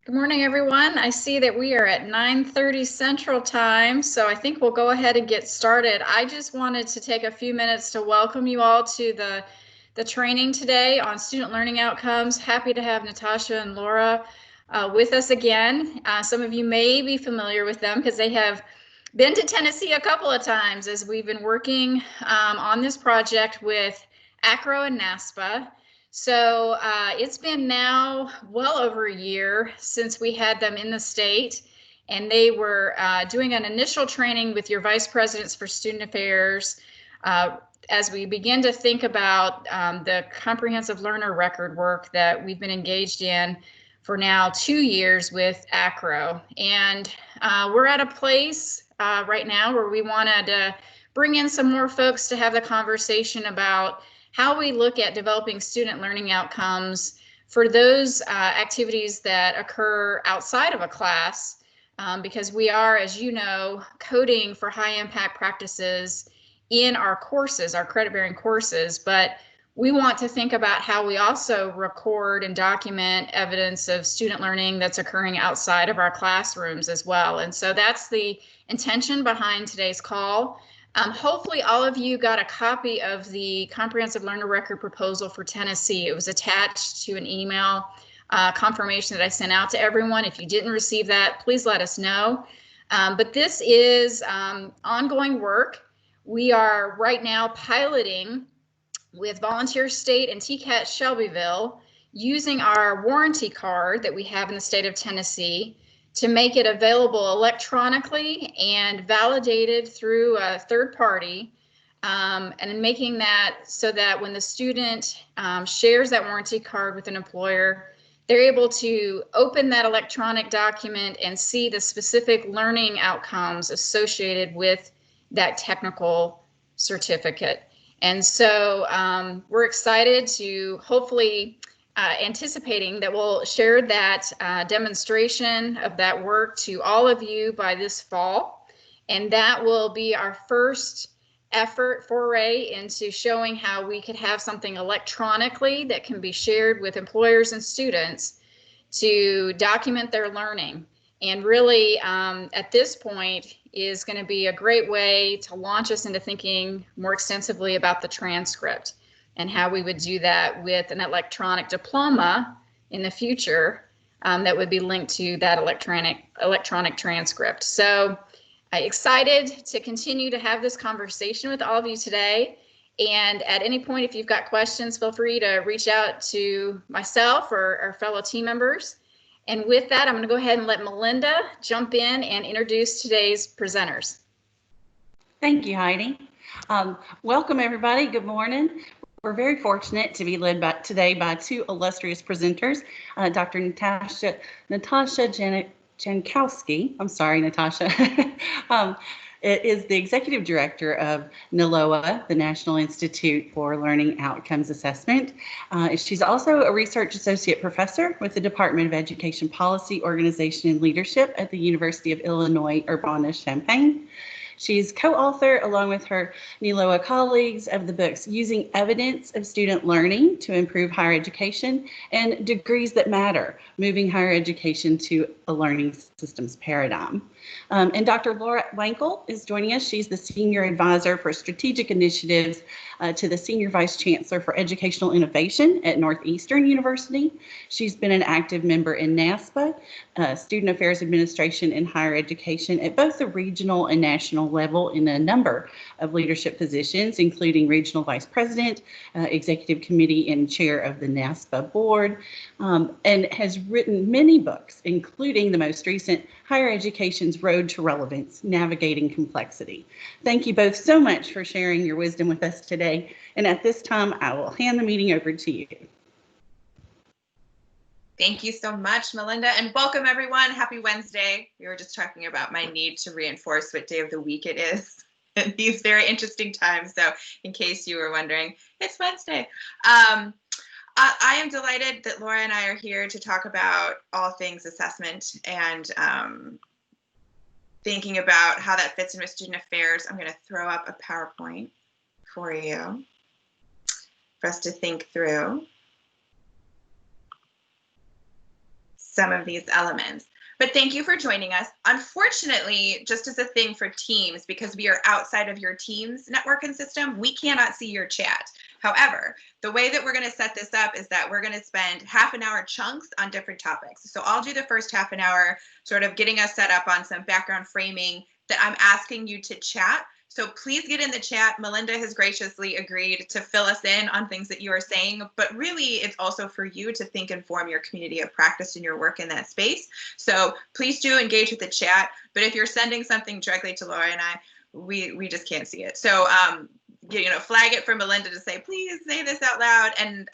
Good morning, everyone. I see that we are at 9:30 Central Time, so I think we'll go ahead and get started. I just wanted to take a few minutes to welcome you all to the training today on student learning outcomes. Happy to have Natasha and Laura with us again. Some of you may be familiar with them because they have been to Tennessee a couple of times as we've been working on this project with ACRO and NASPA. So it's been now well over a year since we had them in the state, and they were doing an initial training with your vice presidents for student affairs as we begin to think about the comprehensive learner record work that we've been engaged in for now 2 years with ACRO. And we're at a place right now where we wanted to bring in some more folks to have the conversation about how we look at developing student learning outcomes for those activities that occur outside of a class, because we are, as you know, coding for high impact practices in our courses, our credit-bearing courses, but we want to think about how we also record and document evidence of student learning that's occurring outside of our classrooms as well. And so that's the intention behind today's call. Hopefully all of you got a copy of the Comprehensive Learner Record proposal for Tennessee. It was attached to an email confirmation that I sent out to everyone. If you didn't receive that, please let us know. But this is ongoing work. We are right now piloting with Volunteer State and TCAT Shelbyville using our warranty card that we have in the state of Tennessee to make it available electronically and validated through a third party, and making that so that when the student shares that warranty card with an employer, they're able to open that electronic document and see the specific learning outcomes associated with that technical certificate. And so we're excited to hopefully anticipating that we'll share that demonstration of that work to all of you by this fall. And that will be our first effort foray into showing how we could have something electronically that can be shared with employers and students to document their learning. And really, at this point, is going to be a great way to launch us into thinking more extensively about the transcript and how we would do that with an electronic diploma in the future that would be linked to that electronic transcript. So excited to continue to have this conversation with all of you today. And at any point, if you've got questions, feel free to reach out to myself or our fellow team members. And with that, I'm going to go ahead and let Melinda jump in and introduce today's presenters. Thank you, Heidi. Welcome, everybody. Good morning. We're very fortunate to be led today by two illustrious presenters, Dr. Natasha Jankowski. I'm sorry, Natasha. Is the Executive Director of NILOA, the National Institute for Learning Outcomes Assessment. She's also a Research Associate Professor with the Department of Education Policy, Organization, and Leadership at the University of Illinois Urbana-Champaign. She's co-author, along with her NILOA colleagues, of the books Using Evidence of Student Learning to Improve Higher Education and Degrees That Matter, Moving Higher Education to a Learning Systems Paradigm. And Dr. Laura Wankel is joining us. She's the Senior Advisor for Strategic Initiatives to the Senior Vice Chancellor for Educational Innovation at Northeastern University. She's been an active member in NASPA, Student Affairs Administration in Higher Education at both the regional and national level in a number of leadership positions, including Regional Vice President, Executive Committee, and Chair of the NASPA Board, and has written many books, including the most recent Higher Education's Road to Relevance, Navigating Complexity. Thank you both so much for sharing your wisdom with us today. And at this time, I will hand the meeting over to you. Thank you so much, Melinda, and welcome everyone. Happy Wednesday. We were just talking about my need to reinforce what day of the week it is in these very interesting times. So in case you were wondering, it's Wednesday. I am delighted that Laura and I are here to talk about all things assessment and thinking about how that fits in with student affairs. I'm going to throw up a PowerPoint for you for us to think through. some of these elements. But thank you for joining us. Unfortunately, just as a thing for Teams, because we are outside of your Teams network and system, we cannot see your chat. However, the way that we're going to set this up is that we're going to spend half an hour chunks on different topics. So I'll do the first half an hour, sort of getting us set up on some background framing that I'm asking you to chat. So please get in the chat. Melinda has graciously agreed to fill us in on things that you are saying, but really it's also for you to think and form your community of practice in your work in that space. So please do engage with the chat, but if you're sending something directly to Laura and I, we just can't see it. So, you know, flag it for Melinda to say, please say this out loud. And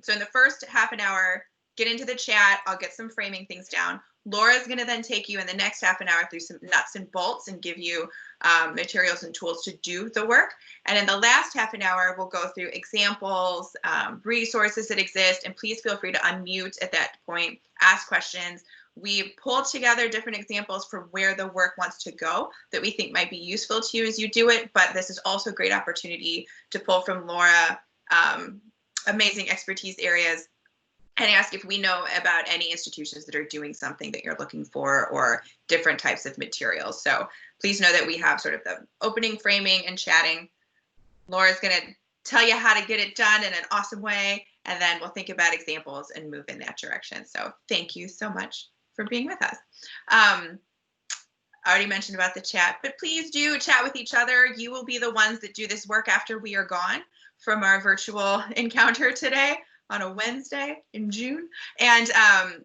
so in the first half an hour, get into the chat. I'll get some framing things down. Laura's going to then take you in the next half an hour through some nuts and bolts and give you materials and tools to do the work. And in the last half an hour, we'll go through examples, resources that exist, and please feel free to unmute at that point, ask questions. We pulled together different examples for where the work wants to go that we think might be useful to you as you do it, but this is also a great opportunity to pull from Laura amazing expertise areas and ask if we know about any institutions that are doing something that you're looking for or different types of materials. So please know that we have sort of the opening framing and chatting. Laura's going to tell you how to get it done in an awesome way, and then we'll think about examples and move in that direction. So thank you so much for being with us. I already mentioned about the chat, but please do chat with each other. You will be the ones that do this work after we are gone from our virtual encounter today on a Wednesday in June. And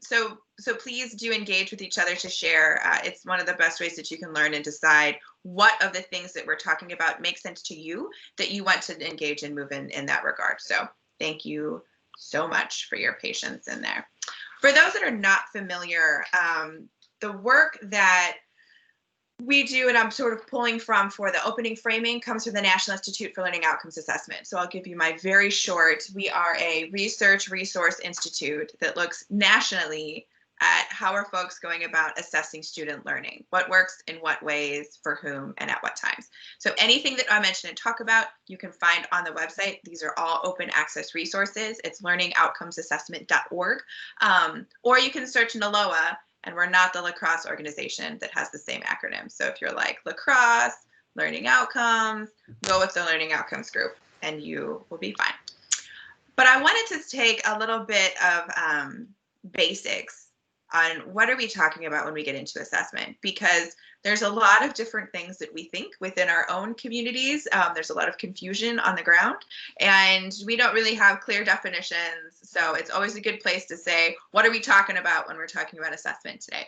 so please do engage with each other to share. It's one of the best ways that you can learn and decide what of the things that we're talking about make sense to you that you want to engage and move in that regard. So thank you so much for your patience in there. For those that are not familiar, the work that we do, and I'm sort of pulling from for the opening framing, comes from the National Institute for Learning Outcomes Assessment. So I'll give you my very short. We are a research resource institute that looks nationally at how are folks going about assessing student learning, what works in what ways, for whom, and at what times. So anything that I mentioned and talk about, you can find on the website. These are all open access resources. It's learningoutcomesassessment.org, or you can search NALOA. And we're not the lacrosse organization that has the same acronym. So if you're like lacrosse, learning outcomes, go with the learning outcomes group and you will be fine. But I wanted to take a little bit of basics on what are we talking about when we get into assessment, because there's a lot of different things that we think within our own communities. There's a lot of confusion on the ground, and we don't really have clear definitions. So it's always a good place to say, what are we talking about when we're talking about assessment today?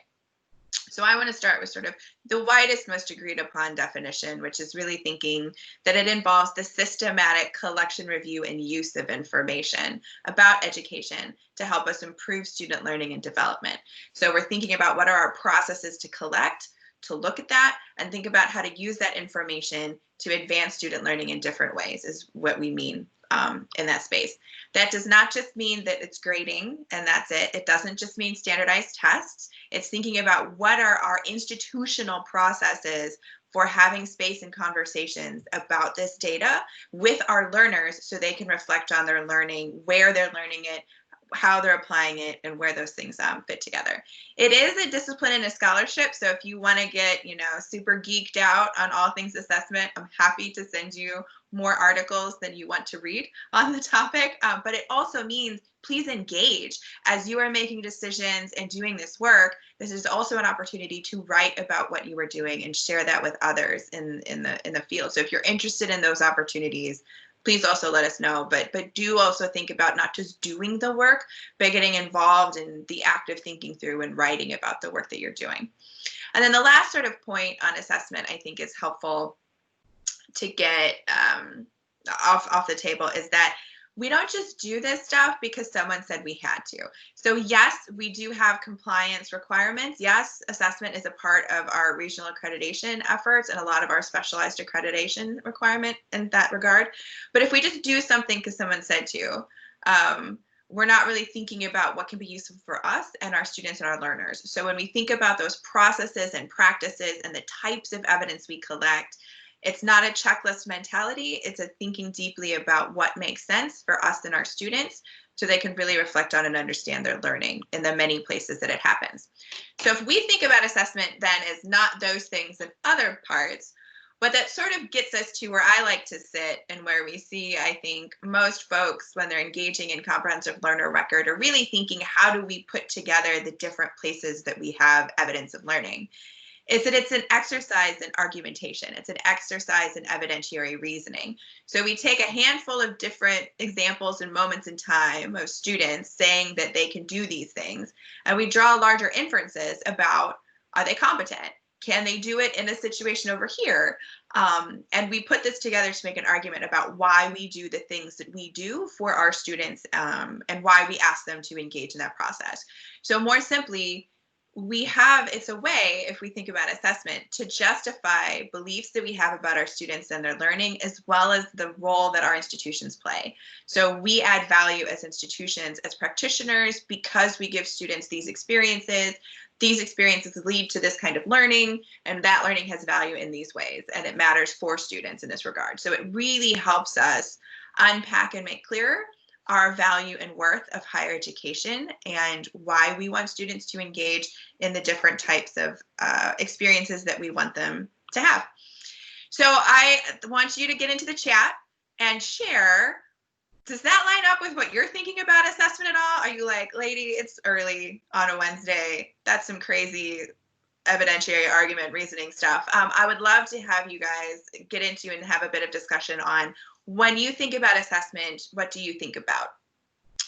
So I want to start with sort of the widest, most agreed upon definition, which is really thinking that it involves the systematic collection, review, and use of information about education to help us improve student learning and development. So we're thinking about what are our processes to collect, to look at that, and think about how to use that information to advance student learning in different ways is what we mean in that space. That does not just mean that it's grading and that's it. It doesn't just mean standardized tests. It's thinking about what are our institutional processes for having space and conversations about this data with our learners so they can reflect on their learning, where they're learning it, how they're applying it, and where those things fit together. It is a discipline and a scholarship, so if you want to get, super geeked out on all things assessment, I'm happy to send you more articles than you want to read on the topic, but it also means please engage as you are making decisions and doing this work. This is also an opportunity to write about what you are doing and share that with others in the field. So if you're interested in those opportunities, please also let us know, but do also think about not just doing the work, but getting involved in the active thinking through and writing about the work that you're doing. And then the last sort of point on assessment I think is helpful to get off the table is that we don't just do this stuff because someone said we had to. So yes, we do have compliance requirements. Yes, assessment is a part of our regional accreditation efforts and a lot of our specialized accreditation requirement in that regard. But if we just do something because someone said to, we're not really thinking about what can be useful for us and our students and our learners. So when we think about those processes and practices and the types of evidence we collect, it's not a checklist mentality. It's a thinking deeply about what makes sense for us and our students so they can really reflect on and understand their learning in the many places that it happens. So if we think about assessment then as not those things and other parts, but that sort of gets us to where I like to sit and where we see, I think, most folks when they're engaging in comprehensive learner record are really thinking, how do we put together the different places that we have evidence of learning? Is that it's an exercise in argumentation. It's an exercise in evidentiary reasoning. So we take a handful of different examples and moments in time of students saying that they can do these things, and we draw larger inferences about, are they competent? Can they do it in a situation over here? And we put this together to make an argument about why we do the things that we do for our students, and why we ask them to engage in that process. So more simply, it's a way, if we think about assessment, to justify beliefs that we have about our students and their learning, as well as the role that our institutions play. So we add value as institutions, as practitioners, because we give students these experiences. These experiences lead to this kind of learning, and that learning has value in these ways, and it matters for students in this regard. So it really helps us unpack and make clearer our value and worth of higher education and why we want students to engage in the different types of experiences that we want them to have. So I want you to get into the chat and share, does that line up with what you're thinking about assessment at all? Are you like, lady, it's early on a Wednesday, that's some crazy evidentiary argument reasoning stuff. I would love to have you guys get into and have a bit of discussion on, when you think about assessment, what do you think about?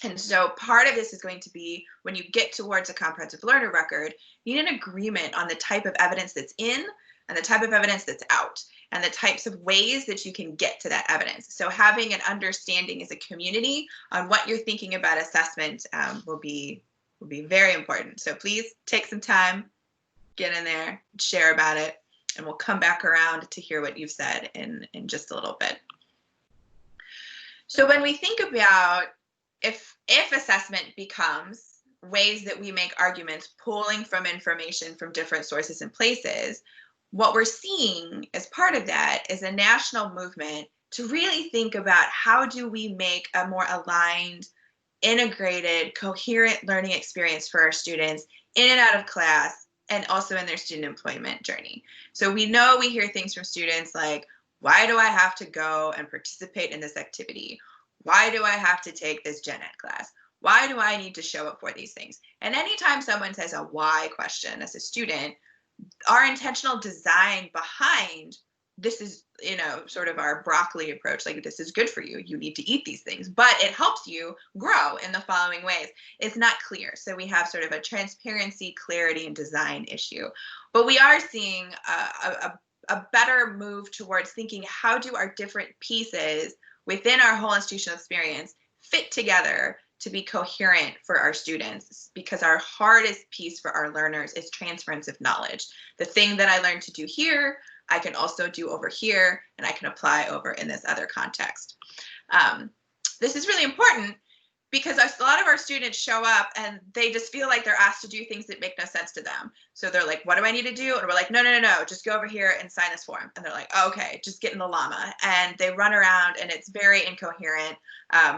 And so part of this is going to be, when you get towards a comprehensive learner record, you need an agreement on the type of evidence that's in and the type of evidence that's out, and the types of ways that you can get to that evidence. So having an understanding as a community on what you're thinking about assessment will be very important. So please take some time, get in there, share about it, and we'll come back around to hear what you've said in just a little bit. So when we think about if assessment becomes ways that we make arguments pulling from information from different sources and places, what we're seeing as part of that is a national movement to really think about, how do we make a more aligned, integrated, coherent learning experience for our students in and out of class, and also in their student employment journey. So we know, we hear things from students like, why do I have to go and participate in this activity? Why do I have to take this gen ed class? Why do I need to show up for these things? And anytime someone says a why question as a student, our intentional design behind this is, sort of our broccoli approach, like, this is good for you, you need to eat these things, but it helps you grow in the following ways. It's not clear. So we have sort of a transparency, clarity, and design issue. But we are seeing a better move towards thinking, how do our different pieces within our whole institutional experience fit together to be coherent for our students? Because our hardest piece for our learners is transference of knowledge. The thing that I learned to do here, I can also do over here, and I can apply over in this other context. This is really important because a lot of our students show up and they just feel like they're asked to do things that make no sense to them. So they're like, what do I need to do? And we're like, no, just go over here and sign this form. And they're like, oh, okay, just get in the llama. And they run around and it's very incoherent.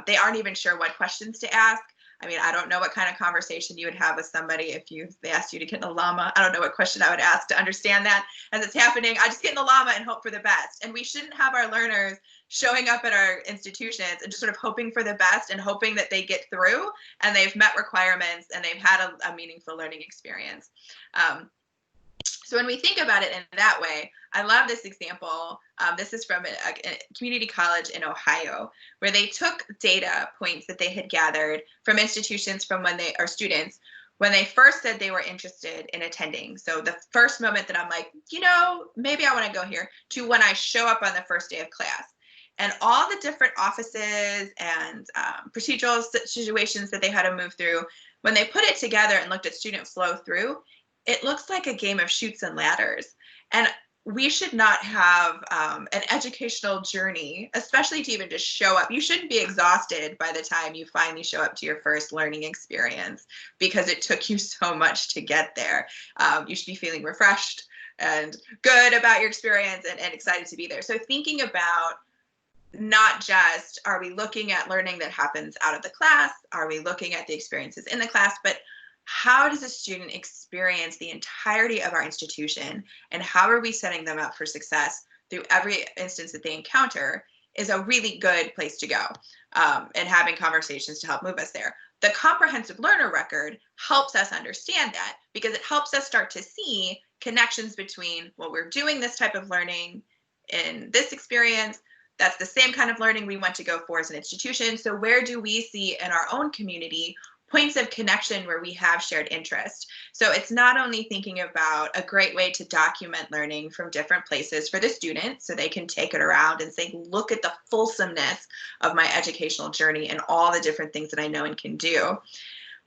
They aren't even sure what questions to ask. I mean, I don't know what kind of conversation you would have with somebody if they asked you to get in a llama. I don't know what question I would ask to understand that as it's happening. I just get in the llama and hope for the best. And we shouldn't have our learners showing up at our institutions and just sort of hoping for the best and hoping that they get through and they've met requirements and they've had a meaningful learning experience. So when we think about it in that way, I love this example. This is from a community college in Ohio, where they took data points that they had gathered from institutions from when students, when they first said they were interested in attending. So the first moment that I'm like, maybe I want to go here, to when I show up on the first day of class. And all the different offices and procedural situations that they had to move through, when they put it together and looked at student flow through, it looks like a game of chutes and ladders. And we should not have an educational journey, especially to even just show up. You shouldn't be exhausted by the time you finally show up to your first learning experience because it took you so much to get there. You should be feeling refreshed and good about your experience and excited to be there. So thinking about not just, are we looking at learning that happens out of the class? Are we looking at the experiences in the class? But how does a student experience the entirety of our institution, and how are we setting them up for success through every instance that they encounter is a really good place to go, and having conversations to help move us there. The comprehensive learner record helps us understand that, because it helps us start to see connections between, well, we're doing this type of learning in this experience. That's the same kind of learning we want to go for as an institution. So where do we see in our own community points of connection where we have shared interest? So it's not only thinking about a great way to document learning from different places for the student, so they can take it around and say, look at the fulsomeness of my educational journey and all the different things that I know and can do.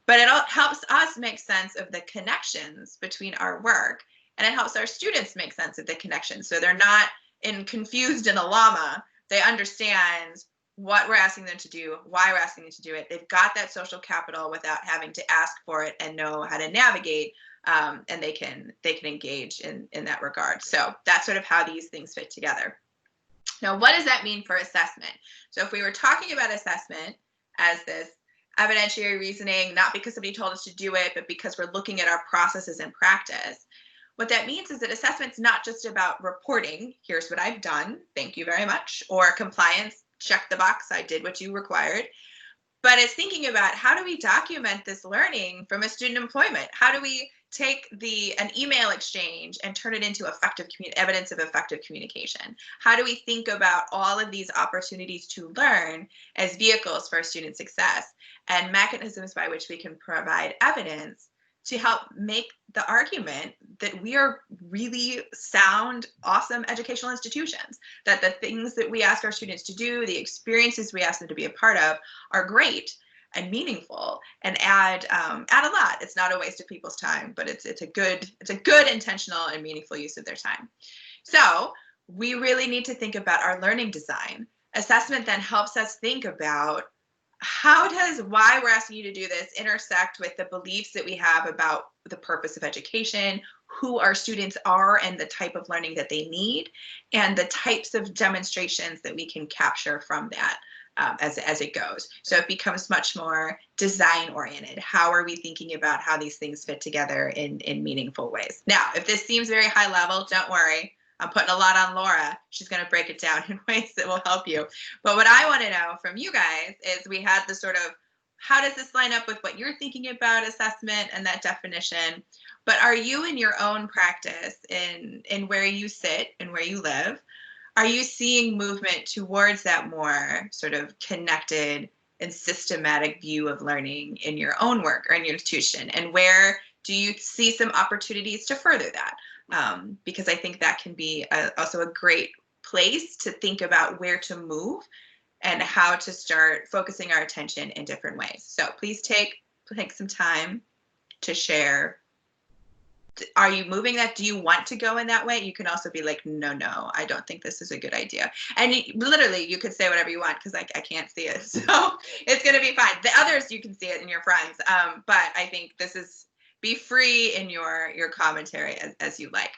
But it all helps us make sense of the connections between our work, and it helps our students make sense of the connections. So they're not confused in a llama. They understand what we're asking them to do, why we're asking them to do it. They've got that social capital without having to ask for it and know how to navigate, and they can engage in that regard. So that's sort of how these things fit together. Now, what does that mean for assessment? So if we were talking about assessment as this evidentiary reasoning, not because somebody told us to do it, but because we're looking at our processes and practice, what that means is that assessment's not just about reporting, here's what I've done, thank you very much, or compliance, check the box, I did what you required. But it's thinking about, how do we document this learning from a student employment? How do we take an email exchange and turn it into evidence of effective communication? How do we think about all of these opportunities to learn as vehicles for student success, and mechanisms by which we can provide evidence to help make the argument that we are really sound, awesome educational institutions, that the things that we ask our students to do, the experiences we ask them to be a part of, are great and meaningful and add a lot. It's not a waste of people's time, but it's a good, intentional and meaningful use of their time. So we really need to think about our learning design. Assessment then helps us think about, how does why we're asking you to do this intersect with the beliefs that we have about the purpose of education, who our students are and the type of learning that they need, and the types of demonstrations that we can capture from that as it goes. So it becomes much more design oriented. How are we thinking about how these things fit together in meaningful ways? Now, if this seems very high level, don't worry. I'm putting a lot on Laura. She's going to break it down in ways that will help you. But what I want to know from you guys is, we had the sort of, how does this line up with what you're thinking about assessment and that definition? But are you, in your own practice, in where you sit and where you live, are you seeing movement towards that more sort of connected and systematic view of learning in your own work or in your institution? And where do you see some opportunities to further that? Because I think that can be also a great place to think about where to move and how to start focusing our attention in different ways. So please take some time to share. Are you moving that? Do you want to go in that way? You can also be like, no, I don't think this is a good idea. And literally, you could say whatever you want, because I can't see it. So it's going to be fine. The others, you can see it in your friends. But I think this is, be free in your commentary as you like.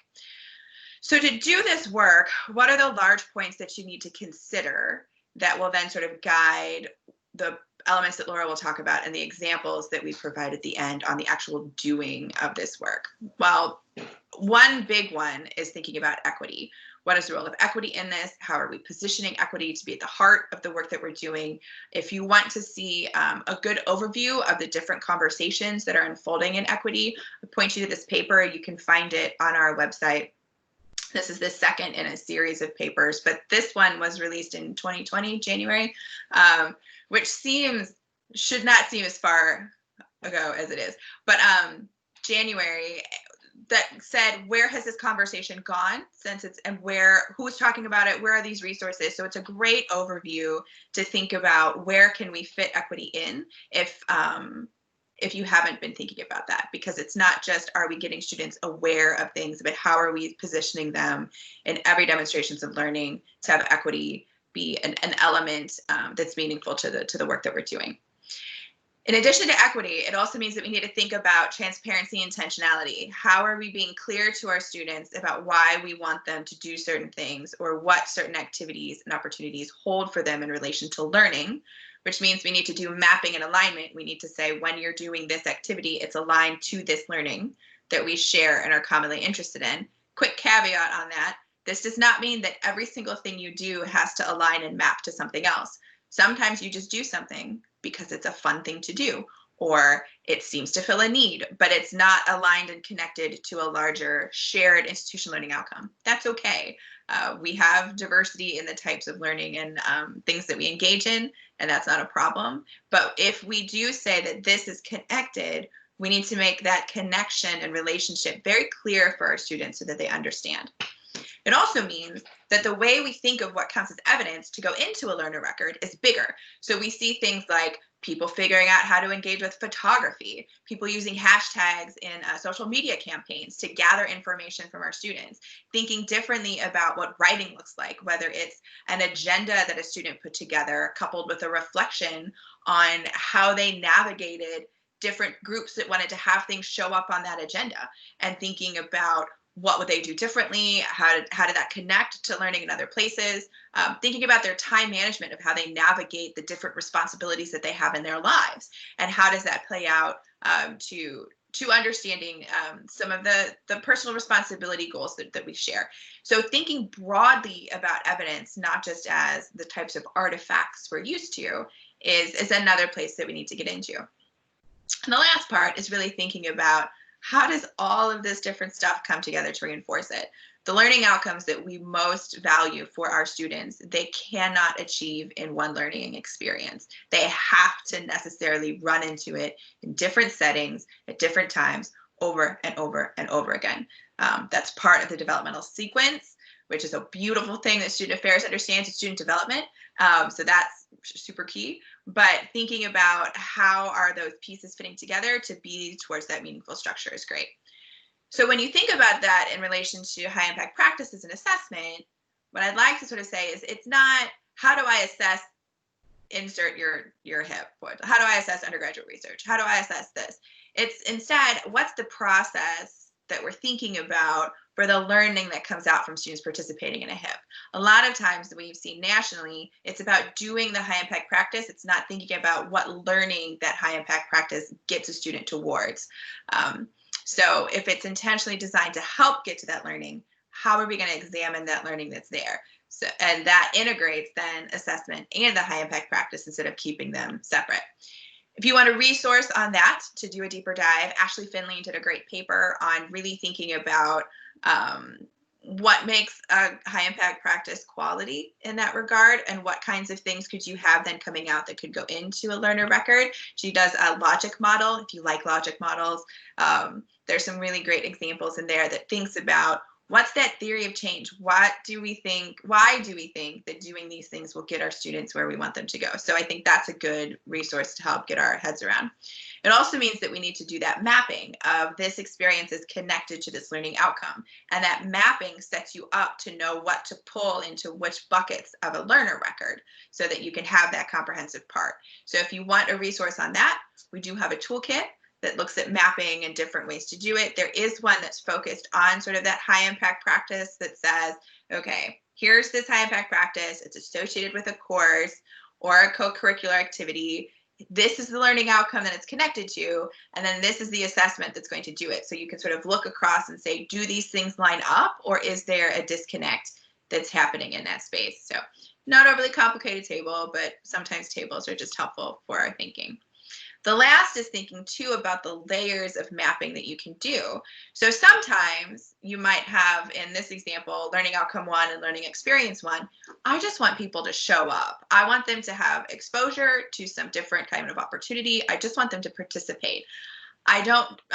So to do this work, what are the large points that you need to consider that will then sort of guide the elements that Laura will talk about and the examples that we provide at the end on the actual doing of this work? Well, one big one is thinking about equity. What is the role of equity in this? How are we positioning equity to be at the heart of the work that we're doing? If you want to see a good overview of the different conversations that are unfolding in equity, I point you to this paper. You can find it on our website. This is the second in a series of papers, but this one was released in 2020, January, which should not seem as far ago as it is, but January, that said, where has this conversation gone since it's, and who is talking about it, where are these resources? So it's a great overview to think about, where can we fit equity in if you haven't been thinking about that, because it's not just, are we getting students aware of things, but how are we positioning them in every demonstrations of learning to have equity be an element that's meaningful to the work that we're doing. In addition to equity, it also means that we need to think about transparency and intentionality. How are we being clear to our students about why we want them to do certain things or what certain activities and opportunities hold for them in relation to learning, which means we need to do mapping and alignment. We need to say when you're doing this activity, it's aligned to this learning that we share and are commonly interested in. Quick caveat on that. This does not mean that every single thing you do has to align and map to something else. Sometimes you just do something because it's a fun thing to do, or it seems to fill a need, but it's not aligned and connected to a larger shared institutional learning outcome. That's okay. We have diversity in the types of learning and things that we engage in, and that's not a problem. But if we do say that this is connected, we need to make that connection and relationship very clear for our students so that they understand. It also means that the way we think of what counts as evidence to go into a learner record is bigger. So we see things like people figuring out how to engage with photography, people using hashtags in social media campaigns to gather information from our students, thinking differently about what writing looks like, whether it's an agenda that a student put together coupled with a reflection on how they navigated different groups that wanted to have things show up on that agenda, and thinking about what would they do differently? How did that connect to learning in other places? Thinking about their time management of how they navigate the different responsibilities that they have in their lives, and how does that play out to understanding some of the personal responsibility goals that we share. So thinking broadly about evidence, not just as the types of artifacts we're used to, is another place that we need to get into. And the last part is really thinking about how does all of this different stuff come together to reinforce it? The learning outcomes that we most value for our students, they cannot achieve in one learning experience. They have to necessarily run into it in different settings at different times over and over and over again. That's part of the developmental sequence, which is a beautiful thing that student affairs understands in student development. So that's super key. But thinking about how are those pieces fitting together to be towards that meaningful structure is great. So when you think about that in relation to high impact practices and assessment, what I'd like to sort of say is it's not how do I assess, insert your hip, how do I assess undergraduate research? How do I assess this? It's instead, what's the process that we're thinking about for the learning that comes out from students participating in a HIP. A lot of times we've seen nationally, it's about doing the high impact practice. It's not thinking about what learning that high impact practice gets a student towards. So if it's intentionally designed to help get to that learning, how are we going to examine that learning that's there? So, and that integrates then assessment and the high impact practice instead of keeping them separate. If you want a resource on that to do a deeper dive, Ashley Finley did a great paper on really thinking about what makes a high impact practice quality in that regard, and what kinds of things could you have then coming out that could go into a learner record. She does a logic model. If you like logic models, there's some really great examples in there that thinks about what's that theory of change? Why do we think that doing these things will get our students where we want them to go? So I think that's a good resource to help get our heads around. It also means that we need to do that mapping of this experience is connected to this learning outcome. And that mapping sets you up to know what to pull into which buckets of a learner record so that you can have that comprehensive part. So if you want a resource on that, we do have a toolkit that looks at mapping and different ways to do it. There is one that's focused on sort of that high impact practice that says, okay, here's this high impact practice. It's associated with a course or a co-curricular activity. This is the learning outcome that it's connected to. And then this is the assessment that's going to do it. So you can sort of look across and say, do these things line up, or is there a disconnect that's happening in that space? So not overly complicated table, but sometimes tables are just helpful for our thinking. The last is thinking too about the layers of mapping that you can do. So sometimes you might have, in this example, learning outcome 1 and learning experience 1. I just want people to show up. I want them to have exposure to some different kind of opportunity. I just want them to participate. I'm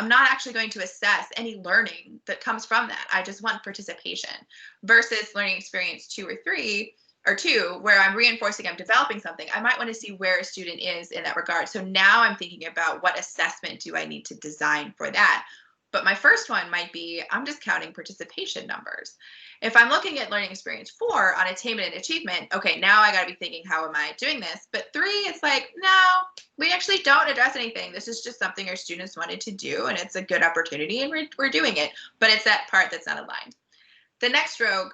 not actually going to assess any learning that comes from that. I just want participation. Versus learning experience 2 or 3, or 2, where I'm reinforcing, I'm developing something, I might want to see where a student is in that regard. So now I'm thinking about what assessment do I need to design for that. But my first one might be, I'm just counting participation numbers. If I'm looking at learning experience 4 on attainment and achievement, okay, now I got to be thinking, how am I doing this? But 3, it's like, no, we actually don't address anything. This is just something our students wanted to do, and it's a good opportunity, and we're doing it. But it's that part that's not aligned. The next row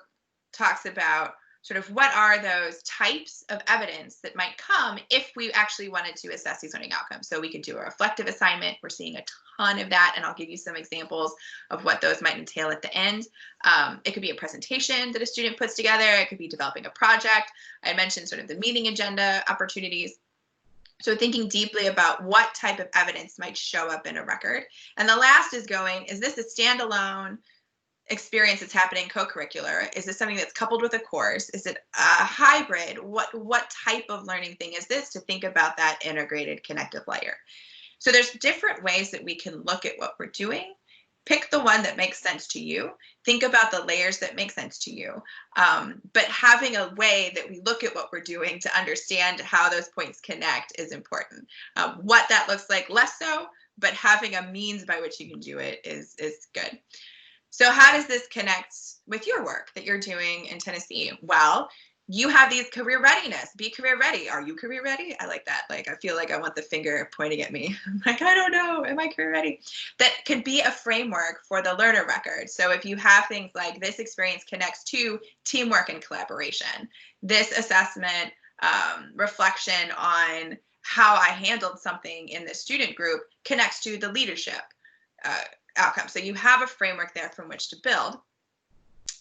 talks about sort of what are those types of evidence that might come if we actually wanted to assess these learning outcomes. So we could do a reflective assignment. We're seeing a ton of that, and I'll give you some examples of what those might entail at the end. It could be a presentation that a student puts together. It could be developing a project. I mentioned sort of the meeting agenda opportunities. So thinking deeply about what type of evidence might show up in a record. And the last is going, is this a standalone experience that's happening co-curricular? Is this something that's coupled with a course? Is it a hybrid? What type of learning thing is this, to think about that integrated connective layer? So there's different ways that we can look at what we're doing. Pick the one that makes sense to you. Think about the layers that make sense to you. But having a way that we look at what we're doing to understand how those points connect is important. What that looks like, less so, but having a means by which you can do it is good. So how does this connect with your work that you're doing in Tennessee? Well, you have these career readiness. Be career ready. Are you career ready? I like that. Like, I feel like I want the finger pointing at me. I'm like, I don't know. Am I career ready? That could be a framework for the learner record. So if you have things like, this experience connects to teamwork and collaboration, this assessment, reflection on how I handled something in the student group connects to the leadership outcome. So you have a framework there from which to build.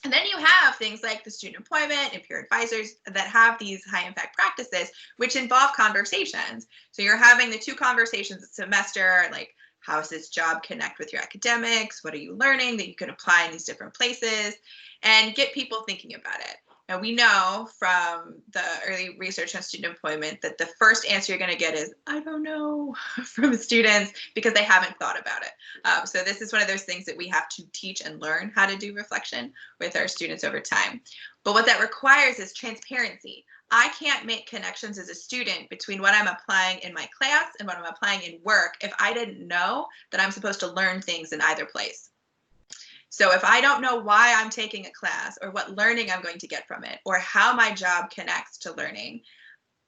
And then you have things like the student employment and peer advisors that have these high impact practices, which involve conversations. So you're having the 2 conversations a semester, like, how does this job connect with your academics? What are you learning that you can apply in these different places? And get people thinking about it. Now, we know from the early research on student employment that the first answer you're going to get is, I don't know, from students, because they haven't thought about it. So this is one of those things that we have to teach and learn how to do reflection with our students over time. But what that requires is transparency. I can't make connections as a student between what I'm applying in my class and what I'm applying in work if I didn't know that I'm supposed to learn things in either place. So if I don't know why I'm taking a class, or what learning I'm going to get from it, or how my job connects to learning,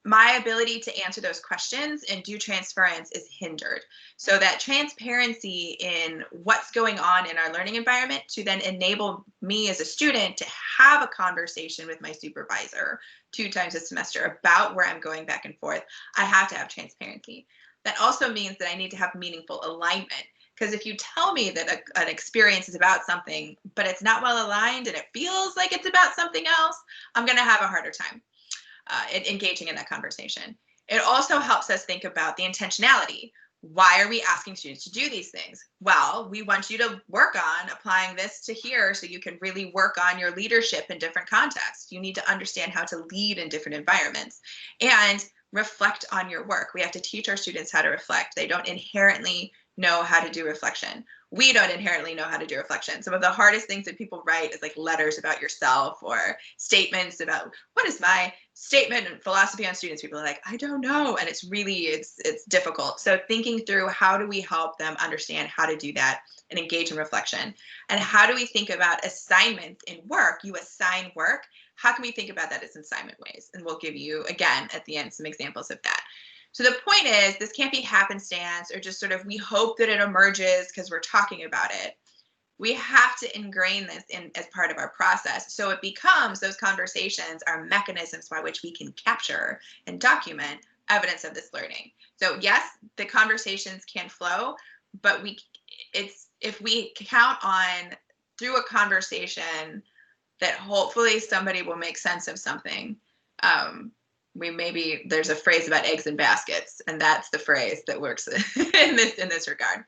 my ability to answer those questions and do transference is hindered. So that transparency in what's going on in our learning environment to then enable me as a student to have a conversation with my supervisor 2 times a semester about where I'm going back and forth, I have to have transparency. That also means that I need to have meaningful alignment. Because if you tell me that an experience is about something, but it's not well aligned and it feels like it's about something else, I'm going to have a harder time engaging in that conversation. It also helps us think about the intentionality. Why are we asking students to do these things? Well, we want you to work on applying this to here so you can really work on your leadership in different contexts. You need to understand how to lead in different environments and reflect on your work. We have to teach our students how to reflect. They don't inherently know how to do reflection. We don't inherently know how to do reflection. Some of the hardest things that people write is like letters about yourself or statements about, what is my statement and philosophy on students? People are like, I don't know. And it's really, it's difficult. So thinking through, how do we help them understand how to do that and engage in reflection? And how do we think about assignments in work? You assign work. How can we think about that as assignment ways? And we'll give you, again, at the end, some examples of that. So the point is, this can't be happenstance or just sort of, we hope that it emerges because we're talking about it. We have to ingrain this in as part of our process. So it becomes, those conversations are mechanisms by which we can capture and document evidence of this learning. So yes, the conversations can flow, but if we count on, through a conversation, that hopefully somebody will make sense of something. There's a phrase about eggs in baskets, and that's the phrase that works in this regard.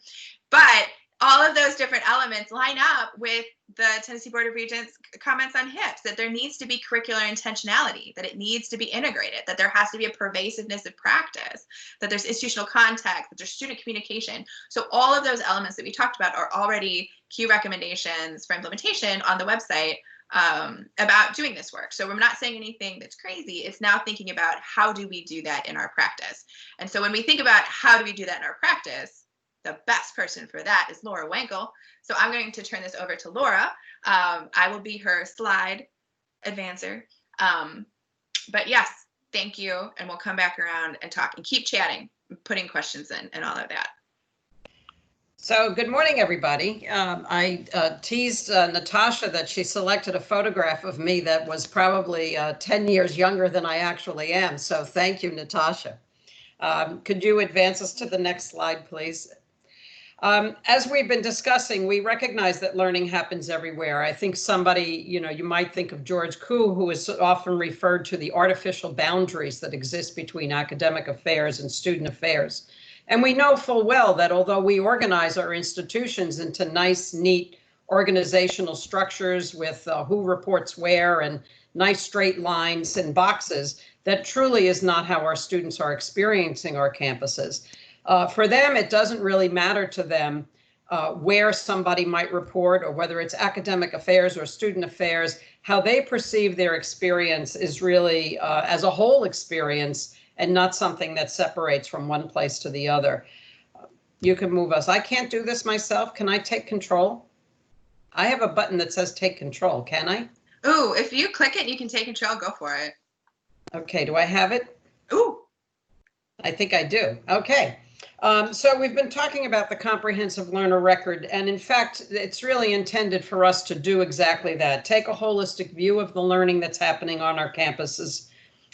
But all of those different elements line up with the Tennessee Board of Regents comments on HIPS, that there needs to be curricular intentionality, that it needs to be integrated, that there has to be a pervasiveness of practice, that there's institutional context, that there's student communication. So all of those elements that we talked about are already key recommendations for implementation on the website about doing this work. So we're not saying anything that's crazy. It's now thinking about, how do we do that in our practice? And so when we think about how do we do that in our practice, the best person for that is Laura Wankel. So I'm going to turn this over to Laura. I will be her slide advancer. But yes, thank you. And we'll come back around and talk and keep chatting, putting questions in and all of that. So good morning, everybody. I teased Natasha that she selected a photograph of me that was probably 10 years younger than I actually am. So thank you, Natasha. Could you advance us to the next slide, please? As we've been discussing, we recognize that learning happens everywhere. I think somebody, you might think of George Koo, who is often referred to the artificial boundaries that exist between academic affairs and student affairs. And we know full well that although we organize our institutions into nice, neat organizational structures with who reports where and nice straight lines and boxes, that truly is not how our students are experiencing our campuses. For them, it doesn't really matter to them where somebody might report or whether it's academic affairs or student affairs. How they perceive their experience is really as a whole experience and not something that separates from one place to the other. You can move us. I can't do this myself. Can I take control? I have a button that says take control. Can I? Ooh, if you click it, you can take control. Go for it. Okay, do I have it? Ooh. I think I do. Okay. So we've been talking about the comprehensive learner record, and in fact, it's really intended for us to do exactly that. Take a holistic view of the learning that's happening on our campuses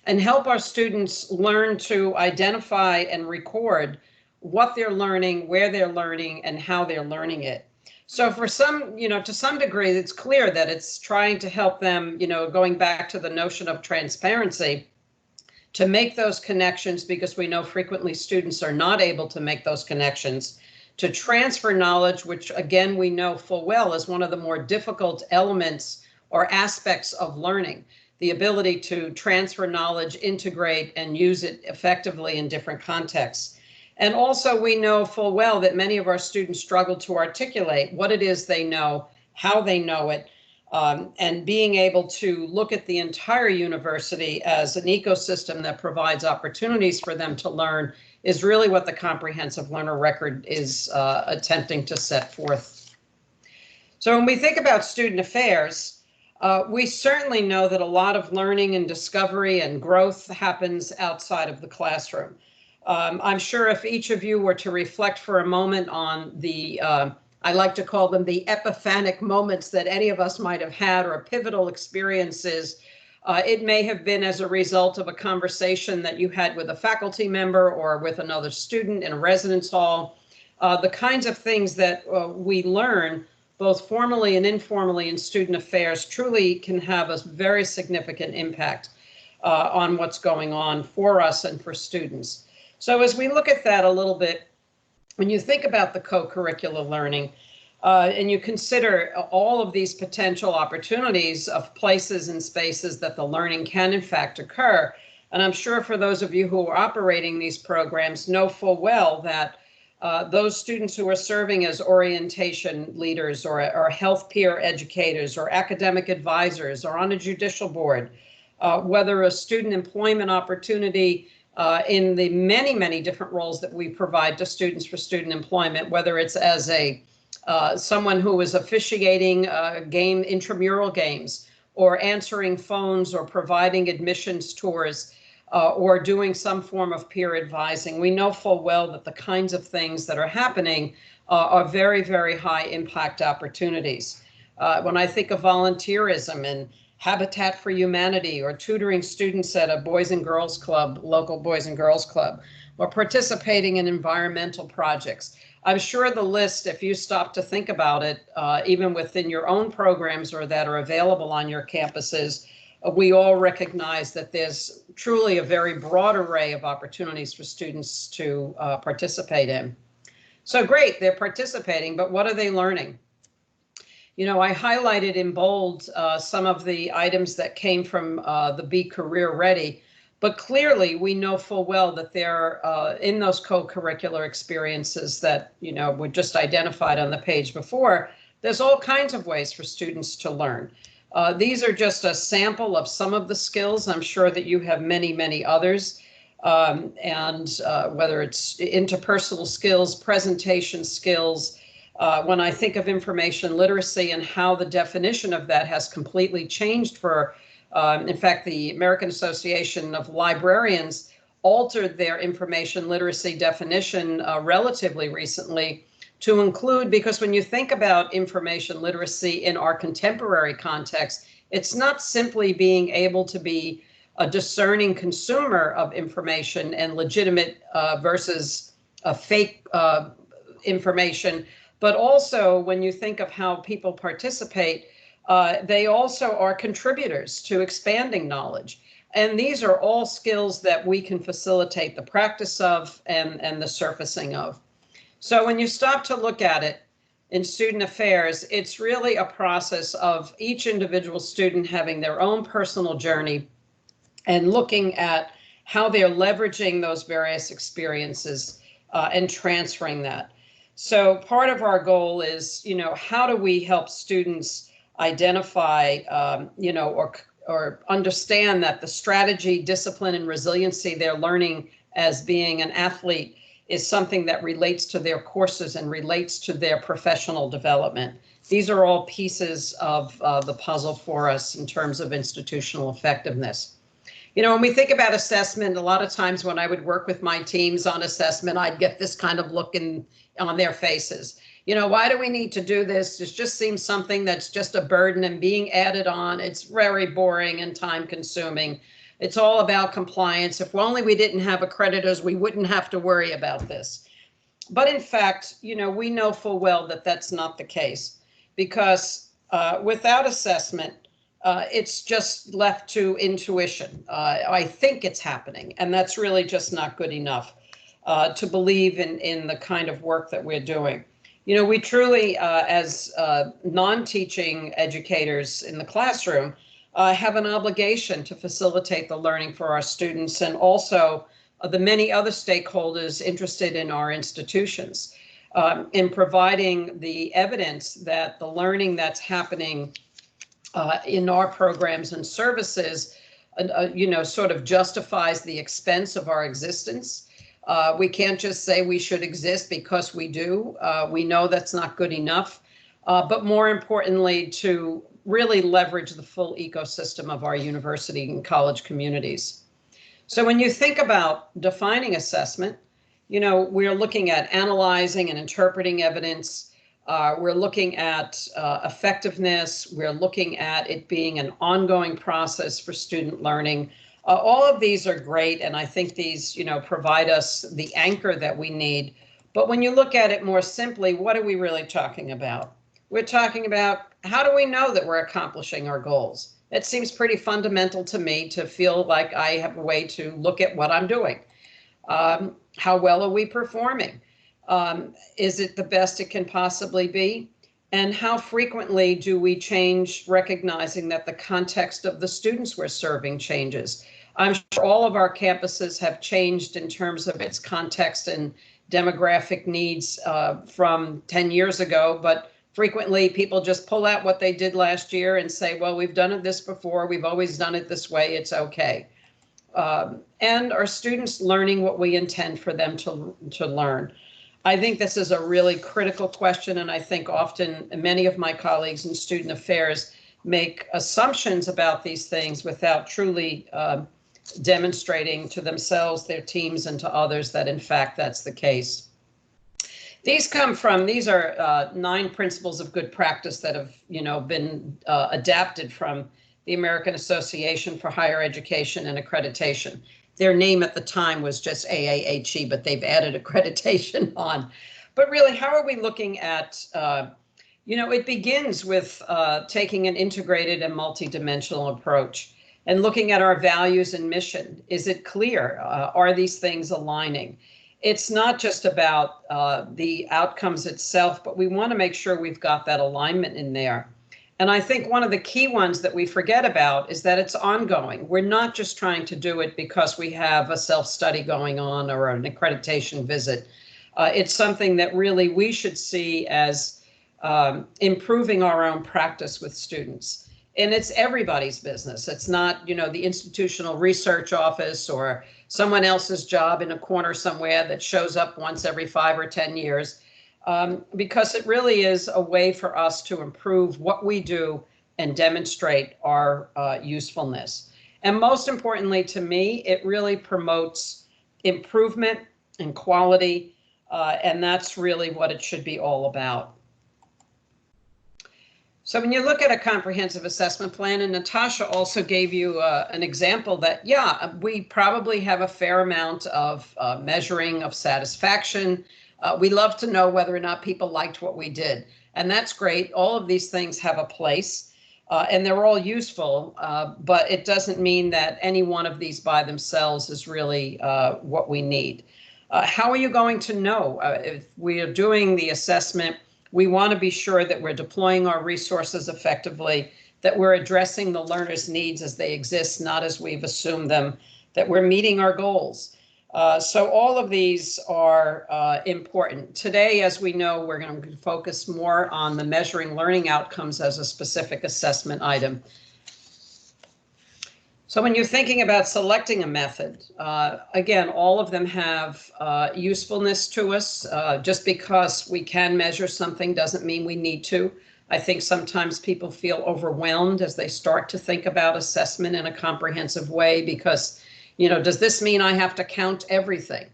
and help our students learn to identify and record what they're learning, where they're learning, and how they're learning it. So for some, to some degree, it's clear that it's trying to help them, going back to the notion of transparency, to make those connections, because we know frequently students are not able to make those connections, to transfer knowledge, which again, we know full well is one of the more difficult elements or aspects of learning, the ability to transfer knowledge, integrate, and use it effectively in different contexts. And also we know full well that many of our students struggle to articulate what it is they know, how they know it, and being able to look at the entire university as an ecosystem that provides opportunities for them to learn is really what the comprehensive learner record is attempting to set forth. So when we think about student affairs, we certainly know that a lot of learning and discovery and growth happens outside of the classroom. I'm sure if each of you were to reflect for a moment on the I like to call them the epiphanic moments that any of us might have had, or pivotal experiences. It may have been as a result of a conversation that you had with a faculty member or with another student in a residence hall. The kinds of things that we learn, both formally and informally in student affairs, truly can have a very significant impact on what's going on for us and for students. So as we look at that a little bit, when you think about the co-curricular learning and you consider all of these potential opportunities of places and spaces that the learning can in fact occur, and I'm sure for those of you who are operating these programs know full well that those students who are serving as orientation leaders or health peer educators or academic advisors or on a judicial board, whether a student employment opportunity in the many, many different roles that we provide to students for student employment, whether it's as a someone who is officiating intramural games, or answering phones, or providing admissions tours, or doing some form of peer advising. We know full well that the kinds of things that are happening are very, very high impact opportunities. When I think of volunteerism and Habitat for Humanity, or tutoring students at a Boys and Girls Club, local Boys and Girls Club, or participating in environmental projects. I'm sure the list, if you stop to think about it, even within your own programs or that are available on your campuses, we all recognize that there's truly a very broad array of opportunities for students to participate in. So great, they're participating, but what are they learning? I highlighted in bold some of the items that came from the Be Career Ready, but clearly we know full well that there are in those co-curricular experiences that, were just identified on the page before, there's all kinds of ways for students to learn. These are just a sample of some of the skills. I'm sure that you have many, many others. and whether it's interpersonal skills, presentation skills. When I think of information literacy and how the definition of that has completely changed for, in fact, the American Association of Librarians altered their information literacy definition relatively recently to include, because when you think about information literacy in our contemporary context, it's not simply being able to be a discerning consumer of information and legitimate versus a fake information, but also when you think of how people participate, they also are contributors to expanding knowledge. And these are all skills that we can facilitate the practice of and the surfacing of. So when you stop to look at it in student affairs, it's really a process of each individual student having their own personal journey and looking at how they're leveraging those various experiences and transferring that. So part of our goal is, how do we help students identify, or understand that the strategy, discipline, and resiliency they're learning as being an athlete is something that relates to their courses and relates to their professional development. These are all pieces of the puzzle for us in terms of institutional effectiveness. When we think about assessment, a lot of times when I would work with my teams on assessment, I'd get this kind of look on their faces. Why do we need to do this? It just seems something that's just a burden and being added on. It's very boring and time consuming. It's all about compliance. If only we didn't have accreditors, we wouldn't have to worry about this. But in fact, we know full well that that's not the case, because without assessment, it's just left to intuition. I think it's happening, and that's really just not good enough to believe in the kind of work that we're doing. We truly, as non-teaching educators in the classroom, have an obligation to facilitate the learning for our students and also the many other stakeholders interested in our institutions in providing the evidence that the learning that's happening in our programs and services, sort of justifies the expense of our existence. We can't just say we should exist because we do. We know that's not good enough, but more importantly, to really leverage the full ecosystem of our university and college communities. So when you think about defining assessment, we're looking at analyzing and interpreting evidence. We're looking at effectiveness. We're looking at it being an ongoing process for student learning. All of these are great, and I think these, provide us the anchor that we need. But when you look at it more simply, what are we really talking about? We're talking about, how do we know that we're accomplishing our goals? It seems pretty fundamental to me to feel like I have a way to look at what I'm doing. How well are we performing? Is it the best it can possibly be? And how frequently do we change, recognizing that the context of the students we're serving changes? I'm sure all of our campuses have changed in terms of its context and demographic needs from 10 years ago, but frequently people just pull out what they did last year and say, well, we've done it this before, we've always done it this way, it's okay. And are students learning what we intend for them to learn? I think this is a really critical question, and I think often many of my colleagues in student affairs make assumptions about these things without truly demonstrating to themselves, their teams, and to others that in fact that's the case. These are 9 principles of good practice that have been adapted from the American Association for Higher Education and Accreditation. Their name at the time was just AAHE, but they've added accreditation on. But really, how are we looking at, it begins with taking an integrated and multidimensional approach and looking at our values and mission. Is it clear? Are these things aligning? It's not just about the outcomes itself, but we want to make sure we've got that alignment in there. And I think one of the key ones that we forget about is that it's ongoing. We're not just trying to do it because we have a self-study going on or an accreditation visit. It's something that really we should see as improving our own practice with students. And it's everybody's business. It's not, the institutional research office or someone else's job in a corner somewhere that shows up once every 5 or 10 years, because it really is a way for us to improve what we do and demonstrate our usefulness. And most importantly to me, it really promotes improvement and quality, and that's really what it should be all about. So when you look at a comprehensive assessment plan, and Natasha also gave you an example that, yeah, we probably have a fair amount of measuring of satisfaction. We love to know whether or not people liked what we did. And that's great. All of these things have a place, and they're all useful, but it doesn't mean that any one of these by themselves is really what we need. How are you going to know if we are doing the assessment? We want to be sure that we're deploying our resources effectively, that we're addressing the learner's needs as they exist, not as we've assumed them, that we're meeting our goals. So all of these are important. Today, as we know, we're going to focus more on the measuring learning outcomes as a specific assessment item. So when you're thinking about selecting a method, again, all of them have usefulness to us. Just because we can measure something doesn't mean we need to. I think sometimes people feel overwhelmed as they start to think about assessment in a comprehensive way because, does this mean I have to count everything?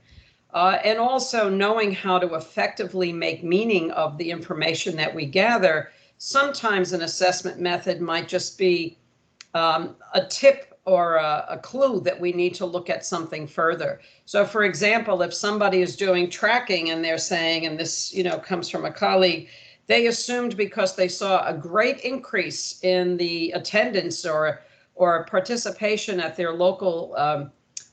And also knowing how to effectively make meaning of the information that we gather. Sometimes an assessment method might just be a tip or a clue that we need to look at something further. So for example, if somebody is doing tracking and they're saying, and this comes from a colleague, they assumed because they saw a great increase in the attendance or participation at their local,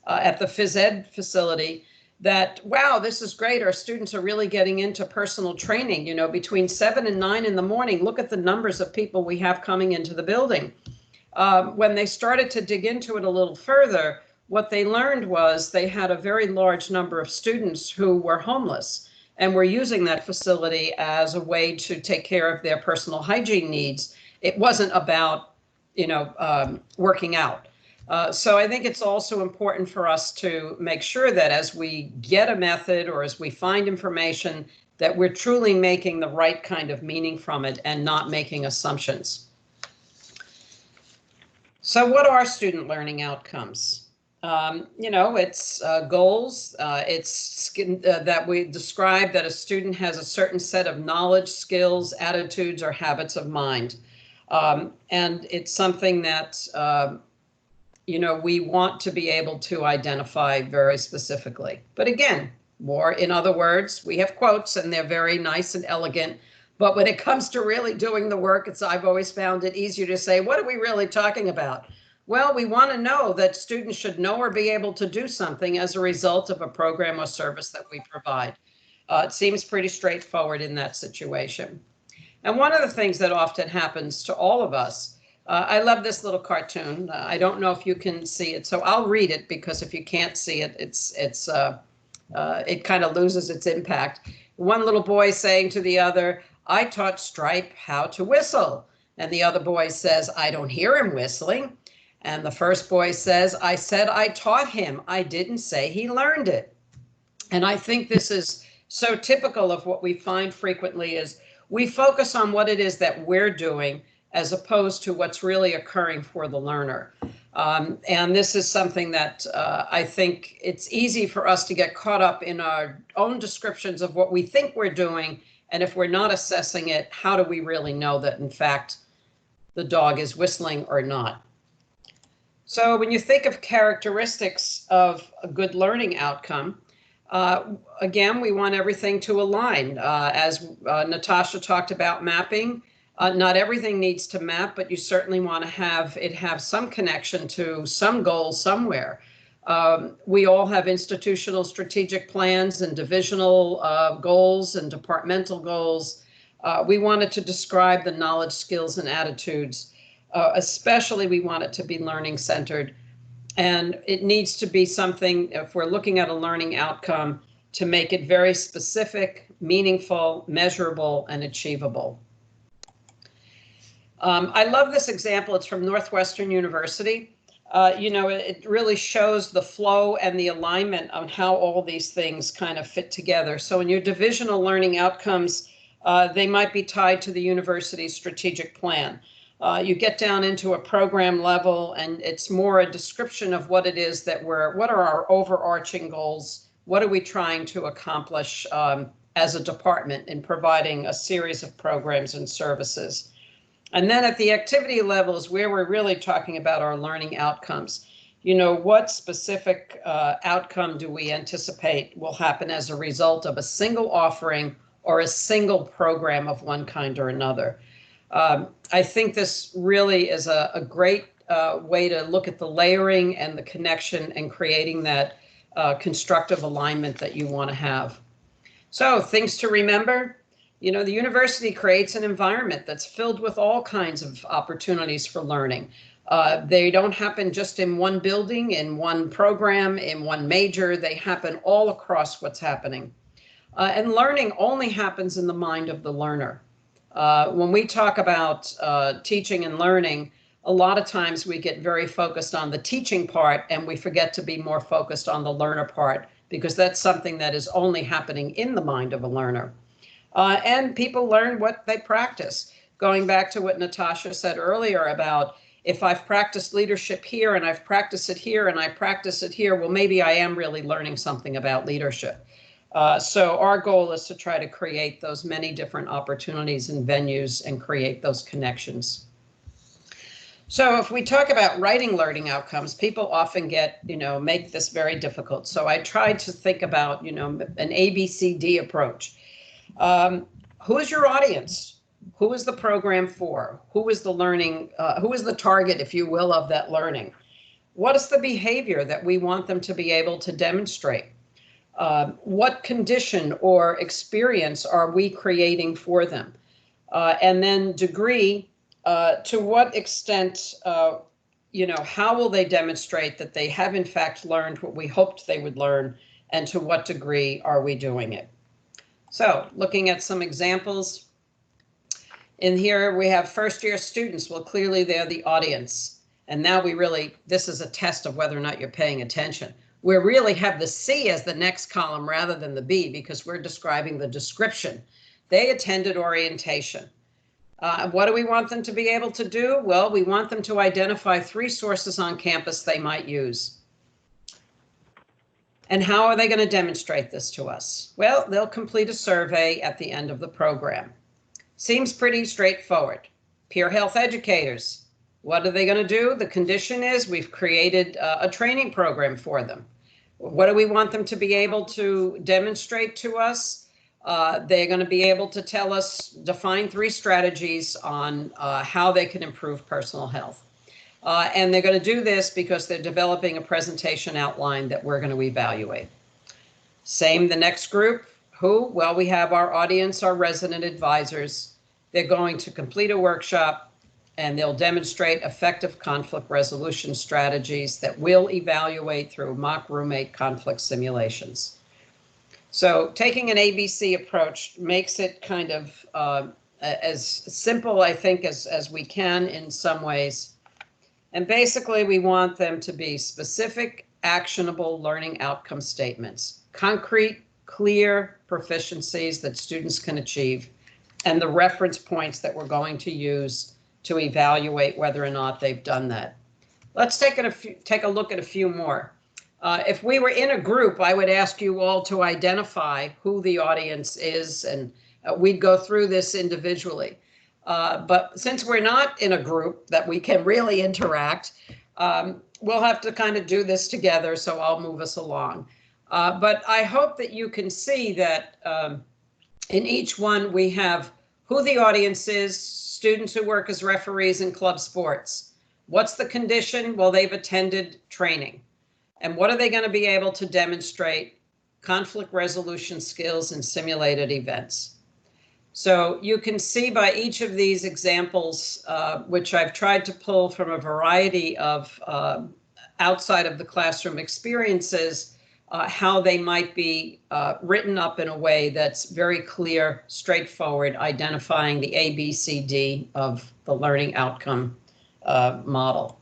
at the phys ed facility, that, wow, this is great. Our students are really getting into personal training, between 7 and 9 in the morning. Look at the numbers of people we have coming into the building. When they started to dig into it a little further, what they learned was they had a very large number of students who were homeless and were using that facility as a way to take care of their personal hygiene needs. It wasn't about, working out. So I think it's also important for us to make sure that as we get a method or as we find information, that we're truly making the right kind of meaning from it and not making assumptions. So what are student learning outcomes? It's goals. It's that we describe that a student has a certain set of knowledge, skills, attitudes, or habits of mind. And it's something that, we want to be able to identify very specifically. But again, in other words, we have quotes and they're very nice and elegant. But when it comes to really doing the work, I've always found it easier to say, what are we really talking about? Well, we want to know that students should know or be able to do something as a result of a program or service that we provide. It seems pretty straightforward in that situation. And one of the things that often happens to all of us, I love this little cartoon. I don't know if you can see it, so I'll read it because if you can't see it, it kind of loses its impact. One little boy saying to the other, I taught Stripe how to whistle. And the other boy says, I don't hear him whistling. And the first boy says, I said I taught him. I didn't say he learned it. And I think this is so typical of what we find frequently is we focus on what it is that we're doing as opposed to what's really occurring for the learner. And this is something that I think it's easy for us to get caught up in our own descriptions of what we think we're doing. And if we're not assessing it, how do we really know that, in fact, the dog is whistling or not? So when you think of characteristics of a good learning outcome, again, we want everything to align. As Natasha talked about mapping, not everything needs to map, but you certainly want to have some connection to some goal somewhere. We all have institutional strategic plans and divisional goals and departmental goals. We wanted to describe the knowledge, skills, and attitudes. Especially we want it to be learning centered. And it needs to be something, if we're looking at a learning outcome, to make it very specific, meaningful, measurable, and achievable. I love this example. It's from Northwestern University. It really shows the flow and the alignment on how all these things kind of fit together. So in your divisional learning outcomes, they might be tied to the university's strategic plan. You get down into a program level, and it's more a description of what it is that what are our overarching goals? What are we trying to accomplish as a department in providing a series of programs and services? And then at the activity level is where we're really talking about our learning outcomes. What specific outcome do we anticipate will happen as a result of a single offering or a single program of one kind or another? I think this really is a great way to look at the layering and the connection and creating that constructive alignment that you want to have. So things to remember. The university creates an environment that's filled with all kinds of opportunities for learning. They don't happen just in one building, in one program, in one major. They happen all across what's happening. And learning only happens in the mind of the learner. When we talk about teaching and learning, a lot of times we get very focused on the teaching part and we forget to be more focused on the learner part, because that's something that is only happening in the mind of a learner. And people learn what they practice. Going back to what Natasha said earlier about, if I've practiced leadership here and I've practiced it here and I practice it here, well, maybe I am really learning something about leadership. So our goal is to try to create those many different opportunities and venues and create those connections. So if we talk about writing learning outcomes, people often make this very difficult. So I tried to think about, an ABCD approach. Who is your audience? Who is the program for? Who is the learning? Who is the target, if you will, of that learning? What is the behavior that we want them to be able to demonstrate? What condition or experience are we creating for them? And then degree, to what extent, how will they demonstrate that they have in fact learned what we hoped they would learn, and to what degree are we doing it? So looking at some examples, in here we have first-year students. Well, clearly they're the audience. And now this is a test of whether or not you're paying attention. We really have the C as the next column rather than the B, because we're describing the description. They attended orientation. What do we want them to be able to do? Well, we want them to identify 3 sources on campus they might use. And how are they going to demonstrate this to us? Well, they'll complete a survey at the end of the program. Seems pretty straightforward. Peer health educators, what are they going to do? The condition is we've created a training program for them. What do we want them to be able to demonstrate to us? They're going to be able to tell us, define 3 strategies on how they can improve personal health. And they're going to do this because they're developing a presentation outline that we're going to evaluate. Same the next group. Who? Well, we have our audience, our resident advisors. They're going to complete a workshop and they'll demonstrate effective conflict resolution strategies that we'll evaluate through mock roommate conflict simulations. So taking an ABC approach makes it kind of as simple, I think, as we can in some ways. And basically, we want them to be specific, actionable learning outcome statements, concrete, clear proficiencies that students can achieve, and the reference points that we're going to use to evaluate whether or not they've done that. Let's take a look at a few more. If we were in a group, I would ask you all to identify who the audience is, and we'd go through this individually. But since we're not in a group that we can really interact, we'll have to kind of do this together, so I'll move us along. But I hope that you can see that in each one we have who the audience is, students who work as referees in club sports. What's the condition? Well, they've attended training. And what are they going to be able to demonstrate? Conflict resolution skills in simulated events. So you can see by each of these examples, which I've tried to pull from a variety of outside of the classroom experiences, how they might be written up in a way that's very clear, straightforward, identifying the A, B, C, D of the learning outcome model.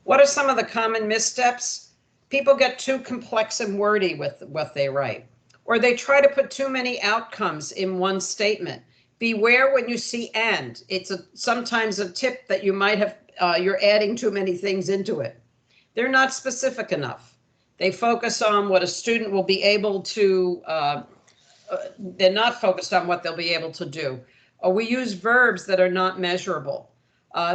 What are some of the common missteps? People get too complex and wordy with what they write, or they try to put too many outcomes in one statement. Beware when you see and. It's sometimes a tip that you might have, you're adding too many things into it. They're not specific enough. They focus on what a student will be able to, they're not focused on what they'll be able to do. Or we use verbs that are not measurable.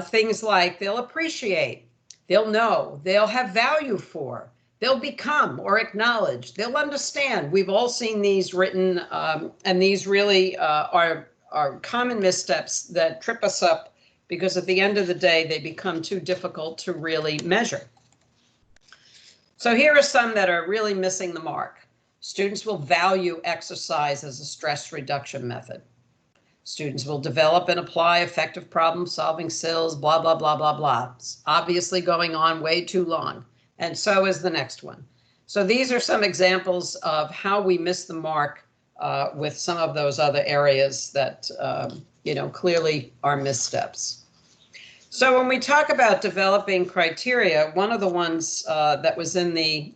Things like they'll appreciate, they'll know, they'll have value for, they'll become or acknowledge, they'll understand. We've all seen these written, and these really are common missteps that trip us up because at the end of the day, they become too difficult to really measure. So here are some that are really missing the mark. Students will value exercise as a stress reduction method. Students will develop and apply effective problem-solving skills, blah, blah, blah, blah, blah. It's obviously going on way too long. And so is the next one. So these are some examples of how we miss the mark with some of those other areas that, clearly are missteps. So when we talk about developing criteria, one of the ones that was in the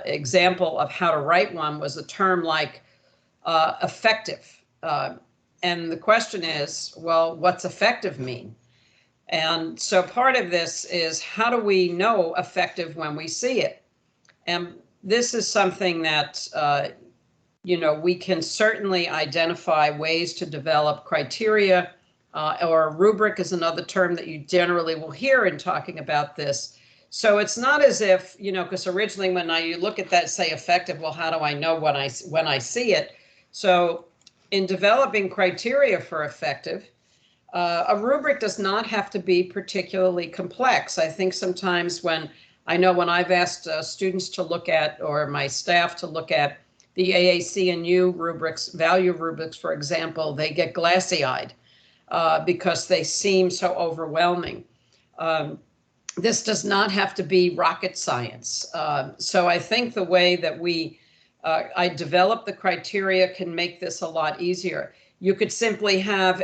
example of how to write one was a term like effective. And the question is, well, what's effective mean? And so part of this is how do we know effective when we see it? And this is something that, we can certainly identify ways to develop criteria, or a rubric is another term that you generally will hear in talking about this. So it's not as if, because originally when you look at that, say effective, well, how do I know when I see it? So in developing criteria for effective, a rubric does not have to be particularly complex. I think sometimes when I've asked students to look at, or my staff to look at the AAC and U rubrics, value rubrics, for example, they get glassy-eyed because they seem so overwhelming. This does not have to be rocket science. So I think the way that I develop the criteria can make this a lot easier. You could simply have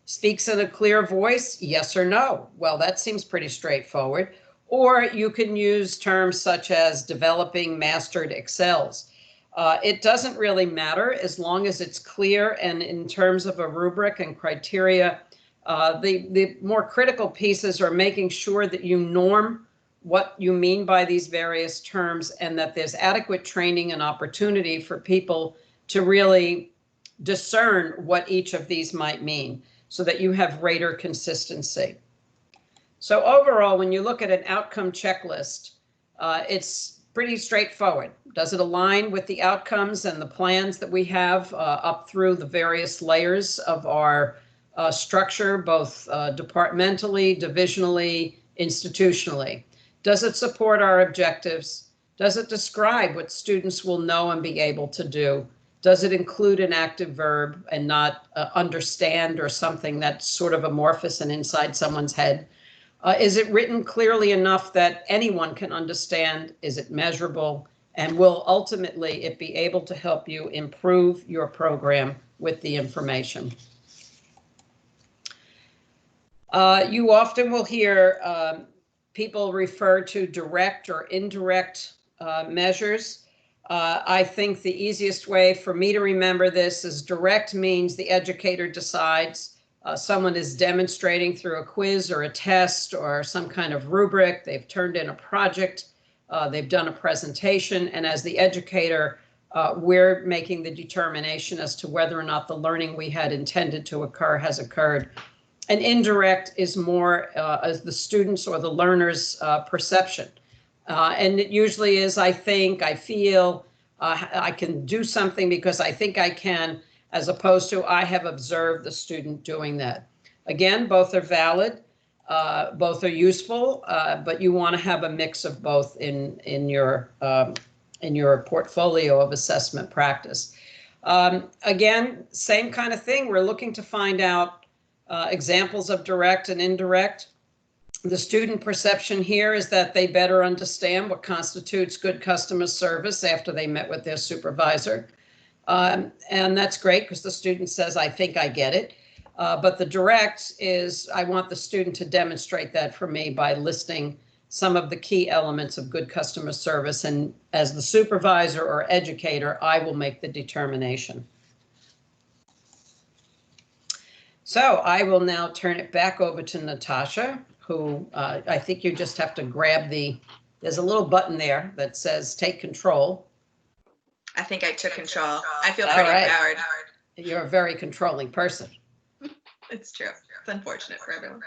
speaks in a clear voice, yes or no. Well, that seems pretty straightforward. Or you can use terms such as developing, mastered, excels. It doesn't really matter as long as it's clear, and in terms of a rubric and criteria, the more critical pieces are making sure that you norm what you mean by these various terms and that there's adequate training and opportunity for people to really discern what each of these might mean so that you have greater consistency. So overall, when you look at an outcome checklist, it's pretty straightforward. Does it align with the outcomes and the plans that we have up through the various layers of our structure, both departmentally, divisionally, institutionally? Does it support our objectives? Does it describe what students will know and be able to do? Does it include an active verb and not understand or something that's sort of amorphous and inside someone's head? Is it written clearly enough that anyone can understand? Is it measurable? And will ultimately it be able to help you improve your program with the information? You often will hear people refer to direct or indirect measures. I think the easiest way for me to remember this is direct means the educator decides. Someone is demonstrating through a quiz or a test or some kind of rubric. They've turned in a project. They've done a presentation. And as the educator, we're making the determination as to whether or not the learning we had intended to occur has occurred. And indirect is more as the students or the learner's perception. And it usually is, I think, I feel, I can do something because I think I can, as opposed to I have observed the student doing that. Again, both are valid, both are useful, but you want to have a mix of both in your portfolio of assessment practice. Again, same kind of thing. We're looking to find out examples of direct and indirect. The student perception here is that they better understand what constitutes good customer service after they met with their supervisor. And that's great because the student says, I think I get it. But the direct is, I want the student to demonstrate that for me by listing some of the key elements of good customer service. And as the supervisor or educator, I will make the determination. So I will now turn it back over to Natasha, who I think you just have to grab there's a little button there that says take control. I think I took control. I feel pretty empowered. You're a very controlling person. It's true. It's unfortunate for everyone.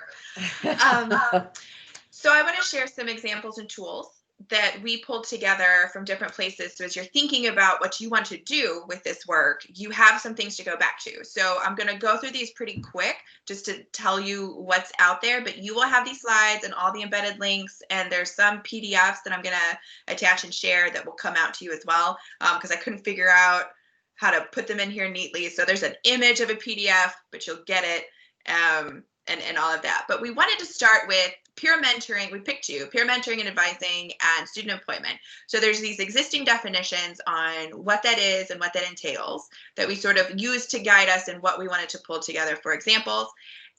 So I want to share some examples and tools that we pulled together from different places. So as you're thinking about what you want to do with this work, you have some things to go back to. So I'm going to go through these pretty quick just to tell you what's out there, but you will have these slides and all the embedded links, and there's some PDFs that I'm going to attach and share that will come out to you as well, because I couldn't figure out how to put them in here neatly. So there's an image of a PDF, but you'll get it, and all of that. But we wanted to start with peer mentoring. We picked two: peer mentoring and advising, and student employment. So there's these existing definitions on what that is and what that entails that we sort of used to guide us in what we wanted to pull together for examples.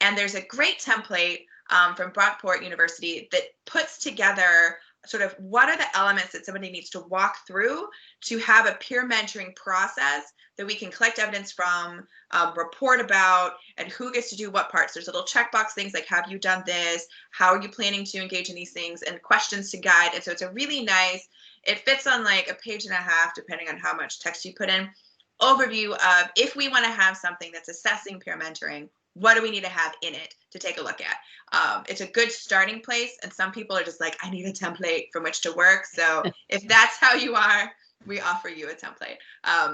And there's a great template from Brockport University that puts together sort of what are the elements that somebody needs to walk through to have a peer mentoring process that we can collect evidence from, report about, and who gets to do what parts. There's little checkbox things like, have you done this? How are you planning to engage in these things? And questions to guide. And so it's a really nice, it fits on like a page and a half, depending on how much text you put in, overview of if we want to have something that's assessing peer mentoring, what do we need to have in it to take a look at? It's a good starting place. And some people are just like, I need a template from which to work. So if that's how you are, we offer you a template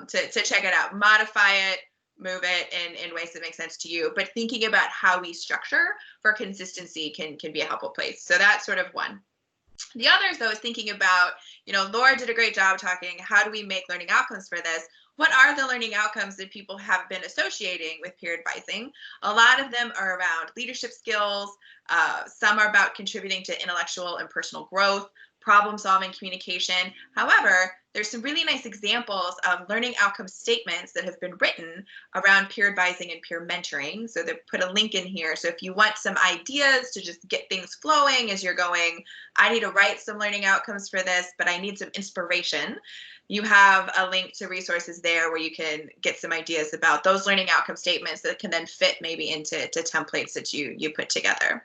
to check it out, modify it, move it in ways that make sense to you. But thinking about how we structure for consistency can be a helpful place. So that's sort of one. The others, though, is thinking about, Laura did a great job talking, how do we make learning outcomes for this? What are the learning outcomes that people have been associating with peer advising? A lot of them are around leadership skills. Some are about contributing to intellectual and personal growth, problem solving, communication. However, there's some really nice examples of learning outcome statements that have been written around peer advising and peer mentoring. So they put a link in here. So if you want some ideas to just get things flowing as you're going, I need to write some learning outcomes for this, but I need some inspiration, you have a link to resources there where you can get some ideas about those learning outcome statements that can then fit maybe into templates that you put together.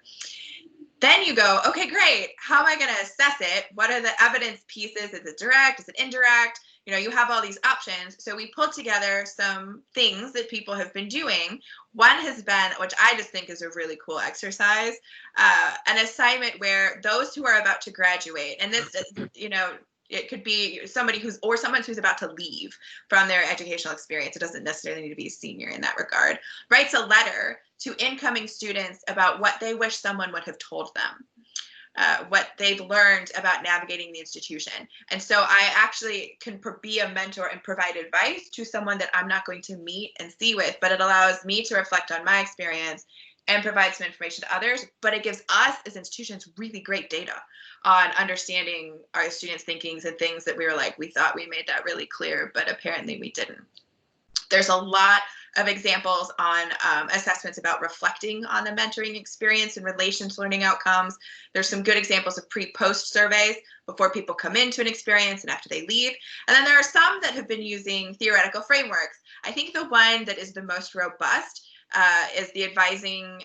Then you go, okay, great. How am I going to assess it? What are the evidence pieces? Is it direct? Is it indirect? You have all these options. So we pulled together some things that people have been doing. One has been, which I just think is a really cool exercise, an assignment where those who are about to graduate, and this, it could be somebody someone who's about to leave from their educational experience. It doesn't necessarily need to be a senior in that regard. Writes a letter to incoming students about what they wish someone would have told them, what they've learned about navigating the institution. And so I actually can be a mentor and provide advice to someone that I'm not going to meet and see with, but it allows me to reflect on my experience and provide some information to others. But it gives us as institutions really great data on understanding our students' thinkings and things that we were like, we thought we made that really clear, but apparently we didn't. There's a lot of examples on assessments about reflecting on the mentoring experience in relation to learning outcomes. There's some good examples of pre-post surveys before people come into an experience and after they leave. And then there are some that have been using theoretical frameworks. I think the one that is the most robust is the advising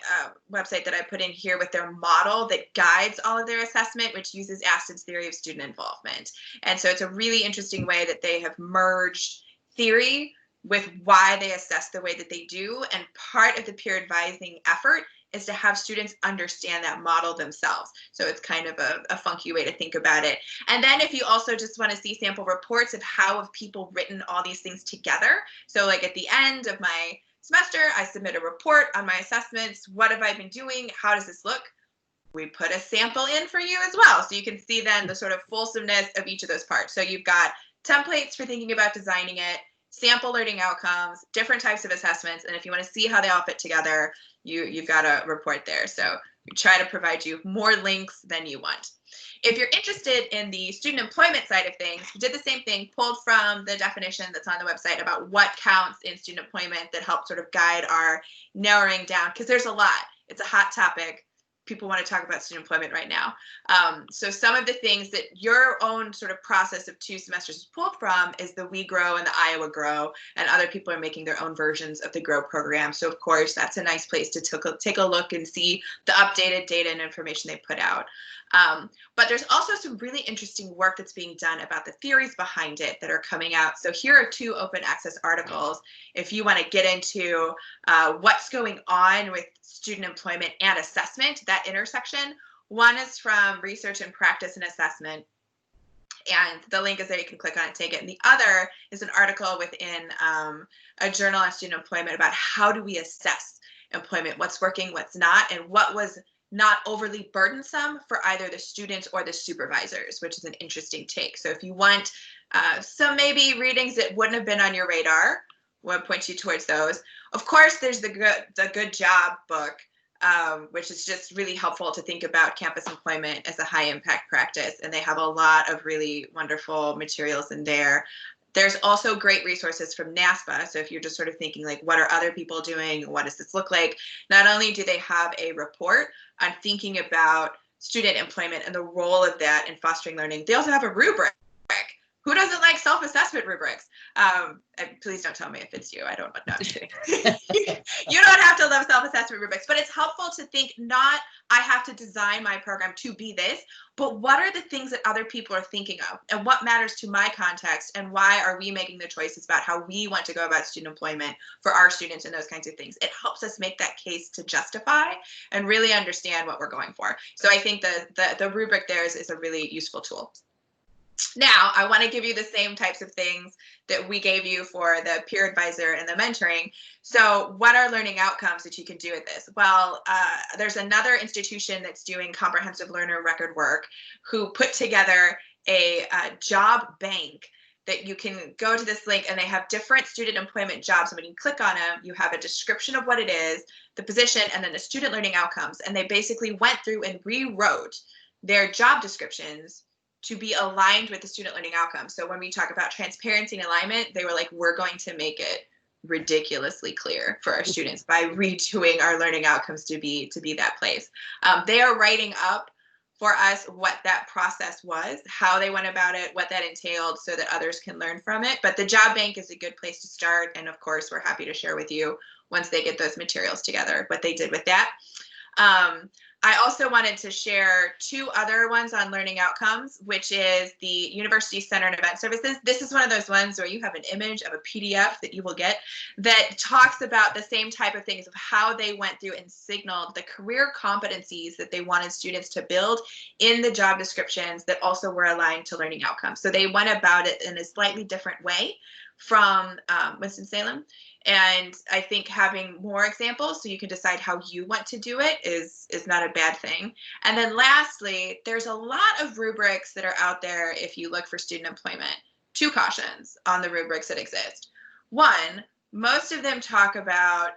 website that I put in here with their model that guides all of their assessment, which uses Aston's theory of student involvement. And so it's a really interesting way that they have merged theory with why they assess the way that they do. And part of the peer advising effort is to have students understand that model themselves. So it's kind of a funky way to think about it. And then if you also just want to see sample reports of how have people written all these things together. So like at the end of my semester, I submit a report on my assessments. What have I been doing? How does this look? We put a sample in for you as well. So you can see then the sort of fulsomeness of each of those parts. So you've got templates for thinking about designing it, sample learning outcomes, different types of assessments. And if you want to see how they all fit together, you've got a report there. So We try to provide you more links than you want. If you're interested in the student employment side of things, we did the same thing, pulled from the definition that's on the website about what counts in student employment that helped sort of guide our narrowing down, because there's a lot. It's a hot topic. People want to talk about student employment right now. So some of the things that your own sort of process of 2 semesters is pulled from is the We Grow and the Iowa Grow, and other people are making their own versions of the Grow program. So of course, that's a nice place to take a look and see the updated data and information they put out. But there's also some really interesting work that's being done about the theories behind it that are coming out. So here are 2 open access articles if you want to get into what's going on with student employment and assessment, that intersection. One is from Research and Practice and Assessment, and the link is there. You can click on it, take it. And the other is an article within a journal on student employment about how do we assess employment, what's working, what's not, and what was not overly burdensome for either the students or the supervisors, which is an interesting take. So if you want some maybe readings that wouldn't have been on your radar, we'll point you towards those. Of course, there's the Good Job book, which is just really helpful to think about campus employment as a high impact practice. And they have a lot of really wonderful materials in there. There's also great resources from NASPA. So if you're just sort of thinking like, what are other people doing? What does this look like? Not only do they have a report on thinking about student employment and the role of that in fostering learning, they also have a rubric. Who doesn't like self-assessment rubrics? And please don't tell me if it's you. I don't know. I'm kidding. You don't have to love self-assessment rubrics, but it's helpful to think not, I have to design my program to be this, but what are the things that other people are thinking of and what matters to my context, and why are we making the choices about how we want to go about student employment for our students and those kinds of things. It helps us make that case to justify and really understand what we're going for. So I think the rubric there is a really useful tool. Now, I want to give you the same types of things that we gave you for the peer advisor and the mentoring. So what are learning outcomes that you can do with this? Well, there's another institution that's doing comprehensive learner record work who put together a job bank that you can go to this link, and they have different student employment jobs. And when you click on them, you have a description of what it is, the position, and then the student learning outcomes. And they basically went through and rewrote their job descriptions to be aligned with the student learning outcomes. So when we talk about transparency and alignment, they were like, we're going to make it ridiculously clear for our students by redoing our learning outcomes to be that place. They are writing up for us what that process was, how they went about it, what that entailed, so that others can learn from it. But the job bank is a good place to start. And of course, we're happy to share with you once they get those materials together, what they did with that. I also wanted to share 2 other ones on learning outcomes, which is the University Center and Event Services. This is one of those ones where you have an image of a PDF that you will get that talks about the same type of things of how they went through and signaled the career competencies that they wanted students to build in the job descriptions that also were aligned to learning outcomes. So they went about it in a slightly different way from Winston-Salem. And I think having more examples so you can decide how you want to do it is not a bad thing. And then lastly, there's a lot of rubrics that are out there if you look for student employment. 2 cautions on the rubrics that exist. One, most of them talk about,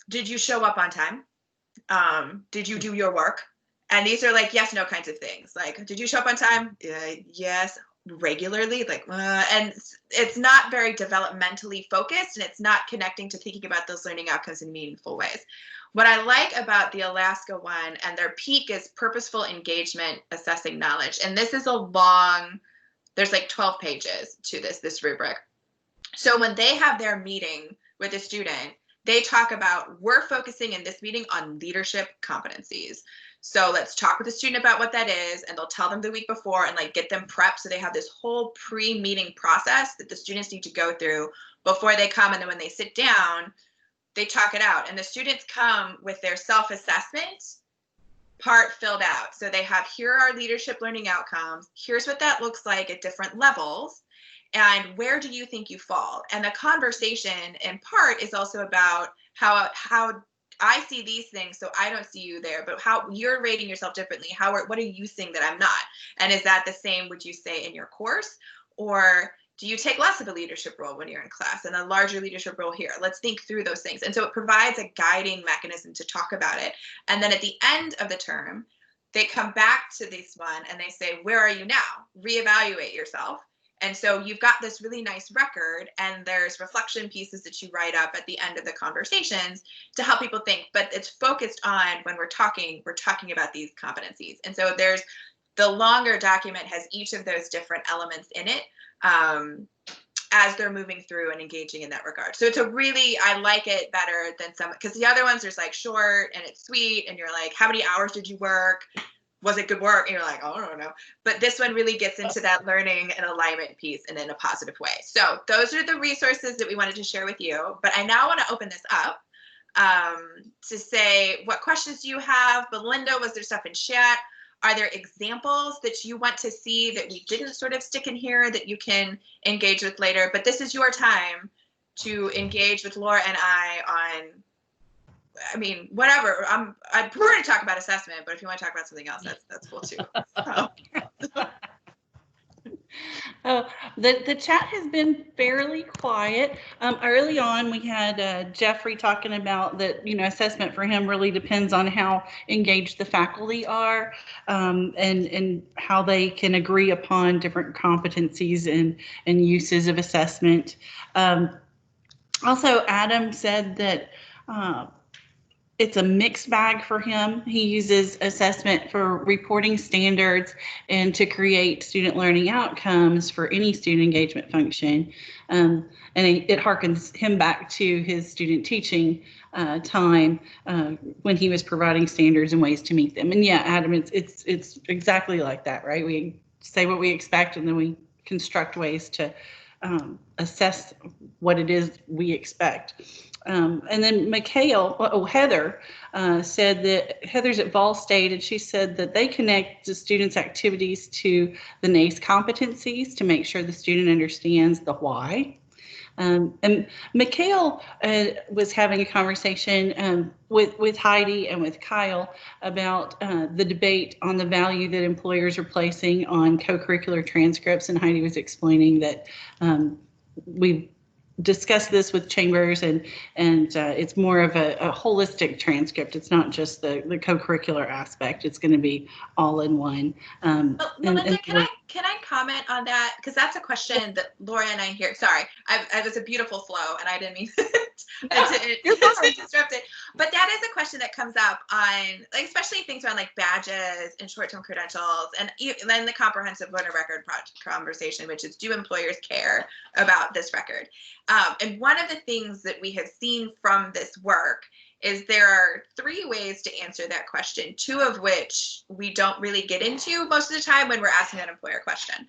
did you show up on time? Did you do your work? And these are like yes, no kinds of things. Like, did you show up on time? Yes. Regularly, and it's not very developmentally focused, and it's not connecting to thinking about those learning outcomes in meaningful ways. What I like about the Alaska one, and their peak is purposeful engagement, assessing knowledge. And this is a long, there's like 12 pages to this rubric. So when they have their meeting with a student, they talk about, we're focusing in this meeting on leadership competencies. So let's talk with the student about what that is, and they'll tell them the week before and like get them prepped. So they have this whole pre-meeting process that the students need to go through before they come. And then when they sit down, they talk it out. And the students come with their self-assessment part filled out. So they have, here are leadership learning outcomes. Here's what that looks like at different levels. And where do you think you fall? And the conversation in part is also about how I see these things, so I don't see you there, but how you're rating yourself differently. What are you seeing that I'm not? And is that the same, would you say, in your course? Or Do you take less of a leadership role when you're in class and a larger leadership role here? Let's think through those things. And so it provides a guiding mechanism to talk about it. And then at the end of the term, they come back to this one and they say, where are you now? Reevaluate yourself. And so you've got this really nice record, and there's reflection pieces that you write up at the end of the conversations to help people think, but it's focused on when we're talking about these competencies. And so there's the longer document has each of those different elements in it as they're moving through and engaging in that regard. So it's I like it better than some, because the other ones there's like short and it's sweet and you're like, how many hours did you work? Was it good work? And you're like, oh, I don't know. But this one really gets into that learning and alignment piece and in a positive way. So those are the resources that we wanted to share with you. But I now want to open this up to say, what questions do you have? Belinda, was there stuff in chat? Are there examples that you want to see that we didn't sort of stick in here that you can engage with later? But this is your time to engage with Laura and I on, I mean, whatever. I'd prefer to talk about assessment, but if you want to talk about something else, that's cool too. So. The chat has been fairly quiet. Early on, we had Jeffrey talking about that, assessment for him really depends on how engaged the faculty are, and how they can agree upon different competencies and uses of assessment. Also, Adam said that it's a mixed bag for him. He uses assessment for reporting standards and to create student learning outcomes for any student engagement function. And it harkens him back to his student teaching time when he was providing standards and ways to meet them. And yeah, Adam, it's exactly like that, right? We say what we expect and then we construct ways to assess what it is we expect. And then Heather said that Heather's at Vol State, and she said that they connect the students' activities to the NACE competencies to make sure the student understands the why. And Mikhail was having a conversation with Heidi and with Kyle about the debate on the value that employers are placing on co-curricular transcripts, and Heidi was explaining that we've discussed this with Chambers, and it's more of a holistic transcript. It's not just the co-curricular aspect. It's going to be all in one. Melinda, can I comment on that? Because that's a question that Laura and I hear. Sorry, I was a beautiful flow, and I didn't mean to disrupt it. But that is a question that comes up on, like, especially things around like badges and short-term credentials, and then the comprehensive learner record conversation, which is, do employers care about this record? And one of the things that we have seen from this work is there are 3 ways to answer that question, 2 of which we don't really get into most of the time when we're asking an employer question.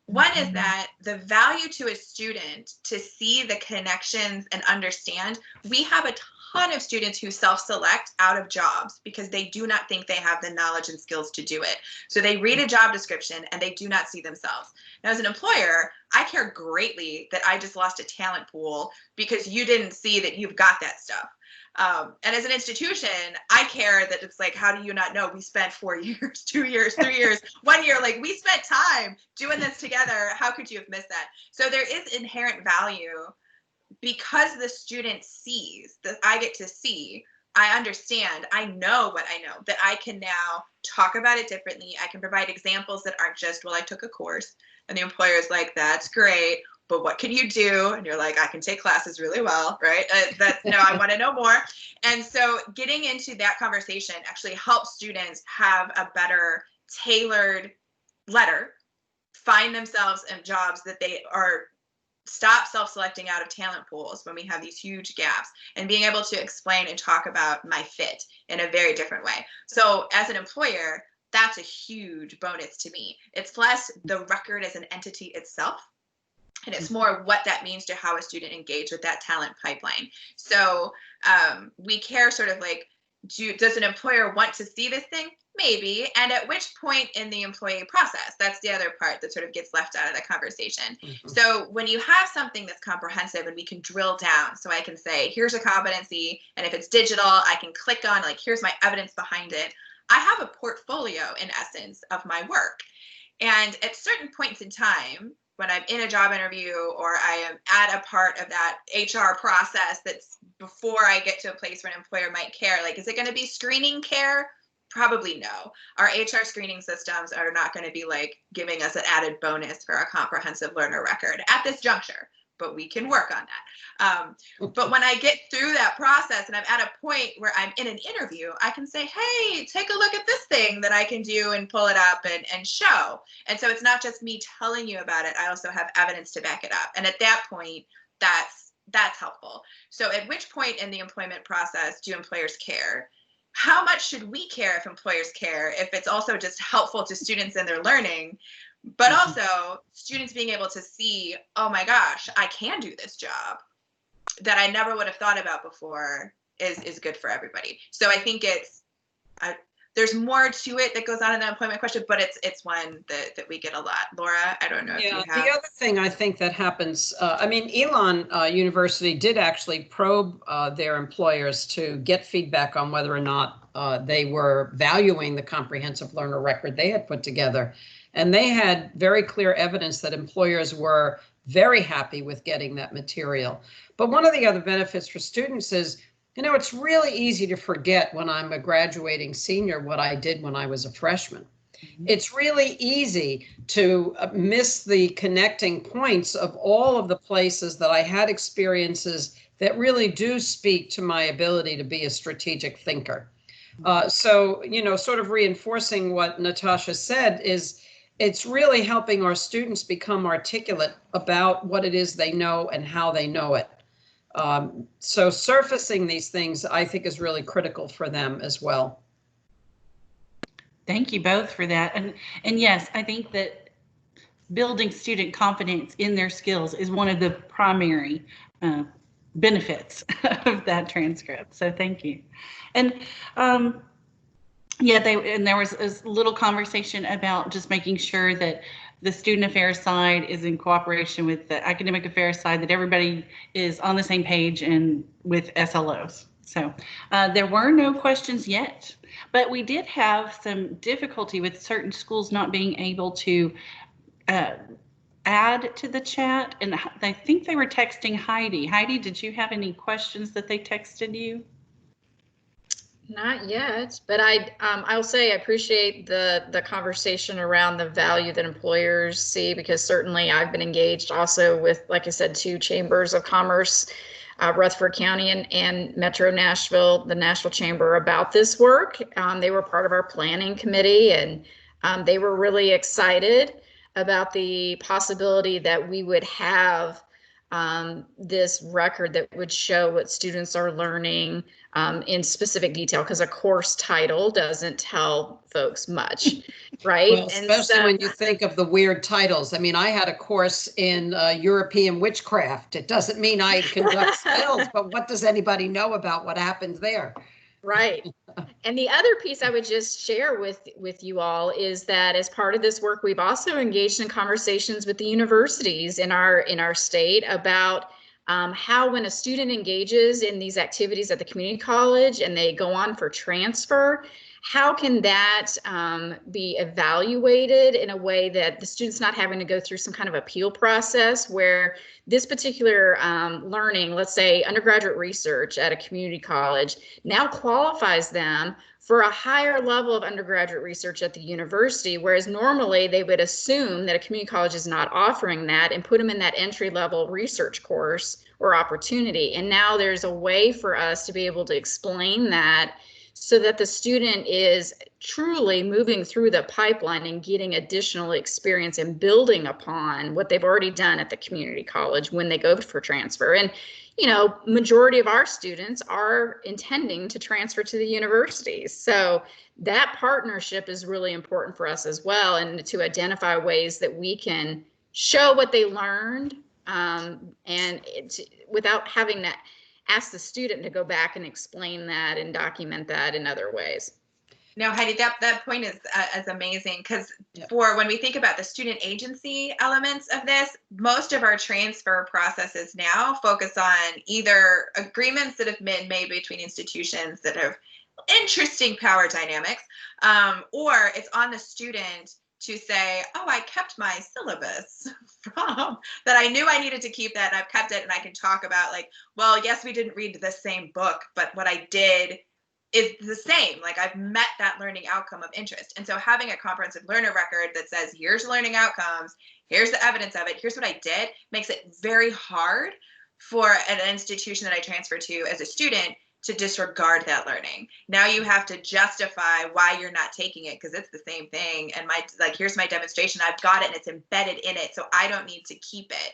One is that the value to a student to see the connections and understand. We have a ton of students who self-select out of jobs because they do not think they have the knowledge and skills to do it. So they read a job description and they do not see themselves. Now, as an employer, I care greatly that I just lost a talent pool because you didn't see that you've got that stuff. And as an institution, I care that it's like, how do you not know? We spent 4 years, 2 years, 3 years, 1 year, like we spent time doing this together. How could you have missed that? So there is inherent value because the student sees that I get to see, I understand, I know what I know, that I can now talk about it differently. I can provide examples that aren't just, well, I took a course, and the employer is like, that's great, but what can you do? And you're like, I can take classes really well, right? No, I want to know more. And so getting into that conversation actually helps students have a better tailored letter, find themselves in jobs that they are, stop self-selecting out of talent pools when we have these huge gaps, and being able to explain and talk about my fit in a very different way. So as an employer, that's a huge bonus to me. It's less the record as an entity itself, and it's more what that means to how a student engaged with that talent pipeline. So we care sort of like, does an employer want to see this thing? Maybe. And at which point in the employee process? That's the other part that sort of gets left out of the conversation. Mm-hmm. So when you have something that's comprehensive and we can drill down, so I can say, here's a competency, and if it's digital, I can click on, like, here's my evidence behind it. I have a portfolio, in essence, of my work. And at certain points in time, when I'm in a job interview or I am at a part of that HR process that's before I get to a place where an employer might care, like, is it going to be screening care? Probably no. Our HR screening systems are not going to be like giving us an added bonus for a comprehensive learner record at this juncture, but we can work on that. But when I get through that process and I'm at a point where I'm in an interview, I can say, hey, take a look at this thing that I can do and pull it up and show. And so it's not just me telling you about it. I also have evidence to back it up. And at that point, that's helpful. So at which point in the employment process do employers care? How much should we care if employers care, if it's also just helpful to students in their learning, but also students being able to see, oh my gosh, I can do this job that I never would have thought about before is good for everybody. So I think there's more to it that goes on in the employment question, but it's one that we get a lot. Laura, I don't know if you have. The other thing I think that happens, Elon University did actually probe their employers to get feedback on whether or not they were valuing the comprehensive learner record they had put together. And they had very clear evidence that employers were very happy with getting that material. But one of the other benefits for students is, it's really easy to forget when I'm a graduating senior what I did when I was a freshman. It's really easy to miss the connecting points of all of the places that I had experiences that really do speak to my ability to be a strategic thinker. So, sort of reinforcing what Natasha said is, it's really helping our students become articulate about what it is they know and how they know it. So surfacing these things, I think, is really critical for them as well. Thank you both for that. And yes, I think that building student confidence in their skills is one of the primary benefits of that transcript. So thank you. And there was a little conversation about just making sure that the student affairs side is in cooperation with the academic affairs side, that everybody is on the same page and with SLOs. So there were no questions yet, but we did have some difficulty with certain schools not being able to add to the chat. And I think they were texting Heidi. Heidi, did you have any questions that they texted you? Not yet, but I'll say I appreciate the conversation around the value that employers see, because certainly I've been engaged also with, like I said, 2 chambers of commerce, Rutherford County and Metro Nashville, the National Chamber, about this work. They were part of our planning committee, and they were really excited about the possibility that we would have this record that would show what students are learning in specific detail, because a course title doesn't tell folks much, right? Well, especially when you think of the weird titles. I mean, I had a course in European witchcraft. It doesn't mean I conduct spells, but what does anybody know about what happens there? Right. And the other piece I would just share with you all is that as part of this work, we've also engaged in conversations with the universities in our state about how, when a student engages in these activities at the community college and they go on for transfer, how can that be evaluated in a way that the student's not having to go through some kind of appeal process, where this particular learning, let's say undergraduate research at a community college, now qualifies them for a higher level of undergraduate research at the university, whereas normally they would assume that a community college is not offering that and put them in that entry-level research course or opportunity. And now there's a way for us to be able to explain that, so that the student is truly moving through the pipeline and getting additional experience and building upon what they've already done at the community college when they go for transfer. And, majority of our students are intending to transfer to the universities. So that partnership is really important for us as well, and to identify ways that we can show what they learned, and without having to ask the student to go back and explain that and document that in other ways. No, Heidi, that point is amazing, because for when we think about the student agency elements of this, most of our transfer processes now focus on either agreements that have been made between institutions that have interesting power dynamics, or it's on the student to say, oh, I kept my syllabus from that. I knew I needed to keep that, and I've kept it, and I can talk about like, well, yes, we didn't read the same book, but what I did is the same. Like I've met that learning outcome of interest. And so having a comprehensive learner record that says, here's learning outcomes, here's the evidence of it, here's what I did, makes it very hard for an institution that I transfer to as a student to disregard that learning. Now you have to justify why you're not taking it because it's the same thing. And here's my demonstration. I've got it and it's embedded in it. So I don't need to keep it.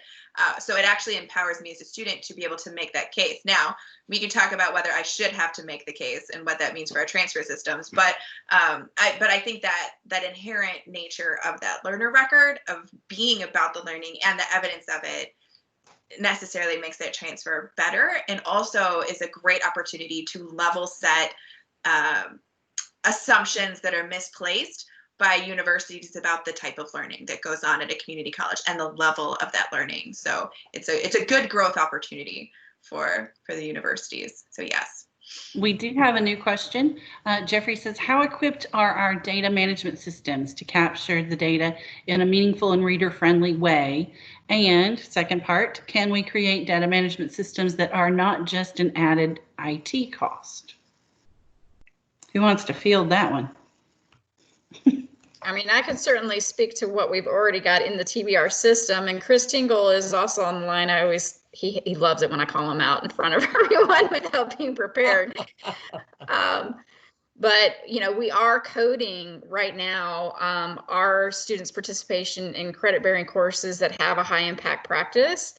So it actually empowers me as a student to be able to make that case. Now, we can talk about whether I should have to make the case and what that means for our transfer systems. But I think that inherent nature of that learner record of being about the learning and the evidence of it necessarily makes that transfer better, and also is a great opportunity to level set assumptions that are misplaced by universities about the type of learning that goes on at a community college and the level of that learning. So it's a good growth opportunity for the universities. So yes. We do have a new question. Jeffrey says, how equipped are our data management systems to capture the data in a meaningful and reader-friendly way? And second part, can we create data management systems that are not just an added IT cost? Who wants to field that one? I mean, I can certainly speak to what we've already got in the TBR system, and Chris Tingle is also on the line. He loves it when I call him out in front of everyone without being prepared. But, we are coding right now our students' participation in credit-bearing courses that have a high-impact practice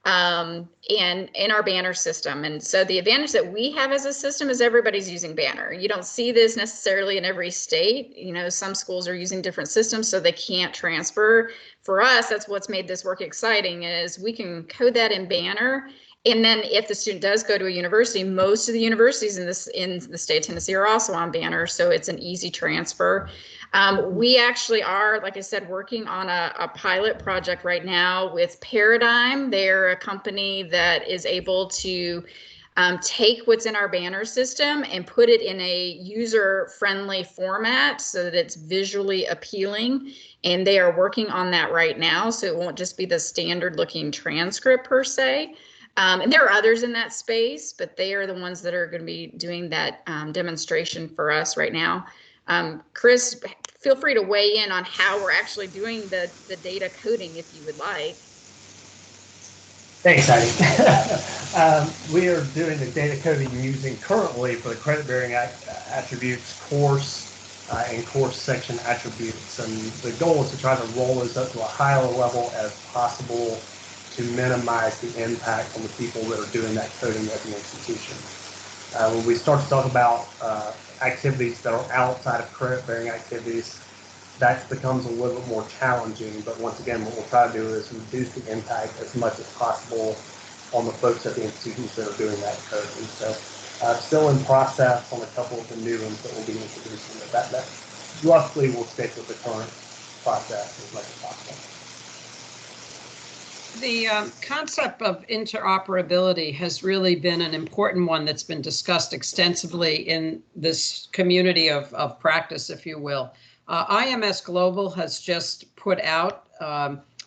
and in our Banner system. And so the advantage that we have as a system is everybody's using Banner. You don't see this necessarily in every state. Some schools are using different systems, so they can't transfer. For us, that's what's made this work exciting, is we can code that in Banner. And then if the student does go to a university, most of the universities in the state of Tennessee are also on Banner, so it's an easy transfer. We actually are, like I said, working on a pilot project right now with Paradigm. They're a company that is able to take what's in our Banner system and put it in a user-friendly format so that it's visually appealing. And they are working on that right now, so it won't just be the standard-looking transcript per se. And there are others in that space, but they are the ones that are going to be doing that demonstration for us right now. Chris, feel free to weigh in on how we're actually doing the data coding if you would like. Thanks, Heidi. We are doing the data coding using currently for the credit-bearing attributes course and course section attributes. And the goal is to try to roll those up to a higher level as possible to minimize the impact on the people that are doing that coding at the institution. When we start to talk about activities that are outside of credit-bearing activities, that becomes a little bit more challenging. But once again, what we'll try to do is reduce the impact as much as possible on the folks at the institutions that are doing that coding. So still in process on a couple of the new ones that we'll be introducing, but that roughly will stick with the current process as much as possible. The concept of interoperability has really been an important one that's been discussed extensively in this community of practice, if you will. IMS Global has just put out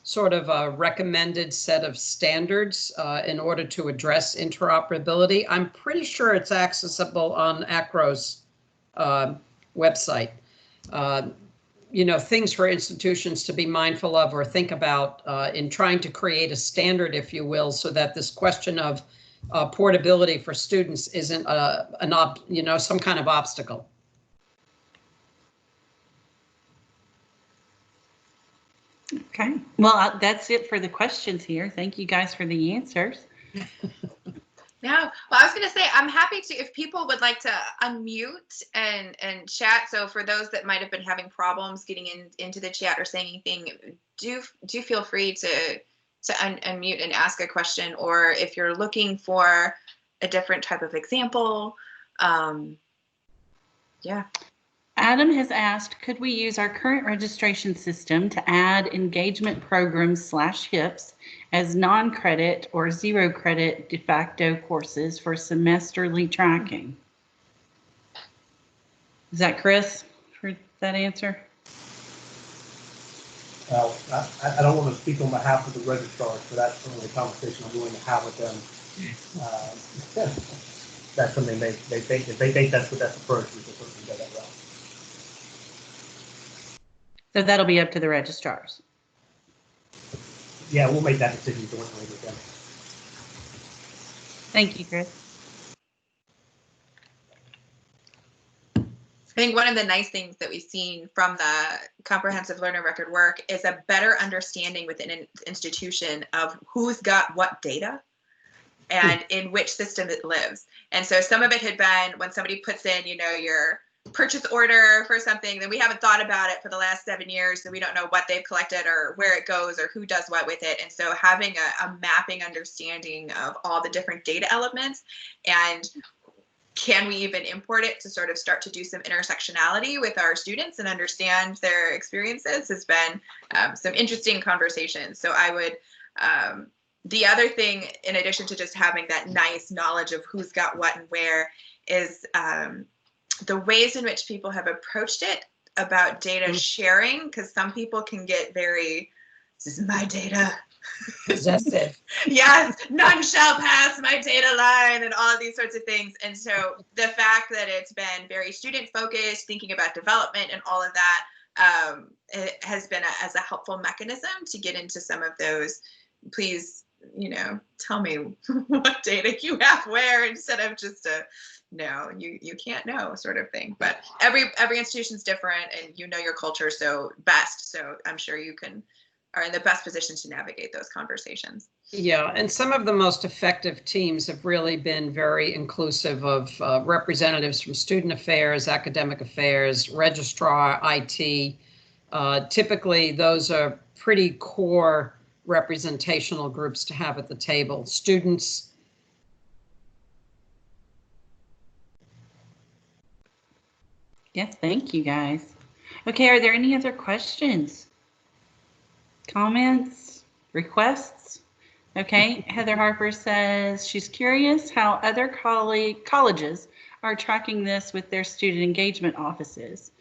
sort of a recommended set of standards in order to address interoperability. I'm pretty sure it's accessible on ACRO's website. Things for institutions to be mindful of or think about in trying to create a standard, if you will, so that this question of portability for students isn't some kind of obstacle. Okay, well, that's it for the questions here. Thank you guys for the answers. Yeah, well, I was going to say, I'm happy to, if people would like to unmute and chat. So for those that might have been having problems getting into the chat or saying anything, do feel free to unmute and ask a question. Or if you're looking for a different type of example, yeah. Adam has asked, could we use our current registration system to add engagement programs /HIPs as non-credit or zero credit de facto courses for semesterly tracking? Is that Chris for that answer? Well, I don't want to speak on behalf of the registrars, but that's certainly a conversation I'm willing to have with them. That's something they think, if they think that's the best approach, we can certainly go that route. So that'll be up to the registrars. Yeah, we'll make that decision jointly with them. Thank you, Chris. I think one of the nice things that we've seen from the comprehensive learner record work is a better understanding within an institution of who's got what data and in which system it lives. And so some of it had been when somebody puts in, you know, your purchase order for something, then we haven't thought about it for the last 7 years, so we don't know what they've collected or where it goes or who does what with it. And so having a mapping understanding of all the different data elements, and can we even import it to sort of start to do some intersectionality with our students and understand their experiences, has been some interesting conversations. So I would, the other thing, in addition to just having that nice knowledge of who's got what and where, is the ways in which people have approached it about data sharing, because some people can get very, this is my data. Possessive. Yes, none shall pass my data line and all of these sorts of things. And so the fact that it's been very student focused, thinking about development and all of that, it has been as a helpful mechanism to get into some of those. Please, you know, tell me what data you have where, instead of just a no, you can't know sort of thing. But every institution's different, and you know your culture so best. So I'm sure you are in the best position to navigate those conversations. Yeah, and some of the most effective teams have really been very inclusive of representatives from student affairs, academic affairs, registrar, IT. Typically, those are pretty core representational groups to have at the table. Students. Yes, thank you, guys. Okay, are there any other questions? Comments, requests? Okay, Heather Harper says she's curious how other colleges are tracking this with their student engagement offices.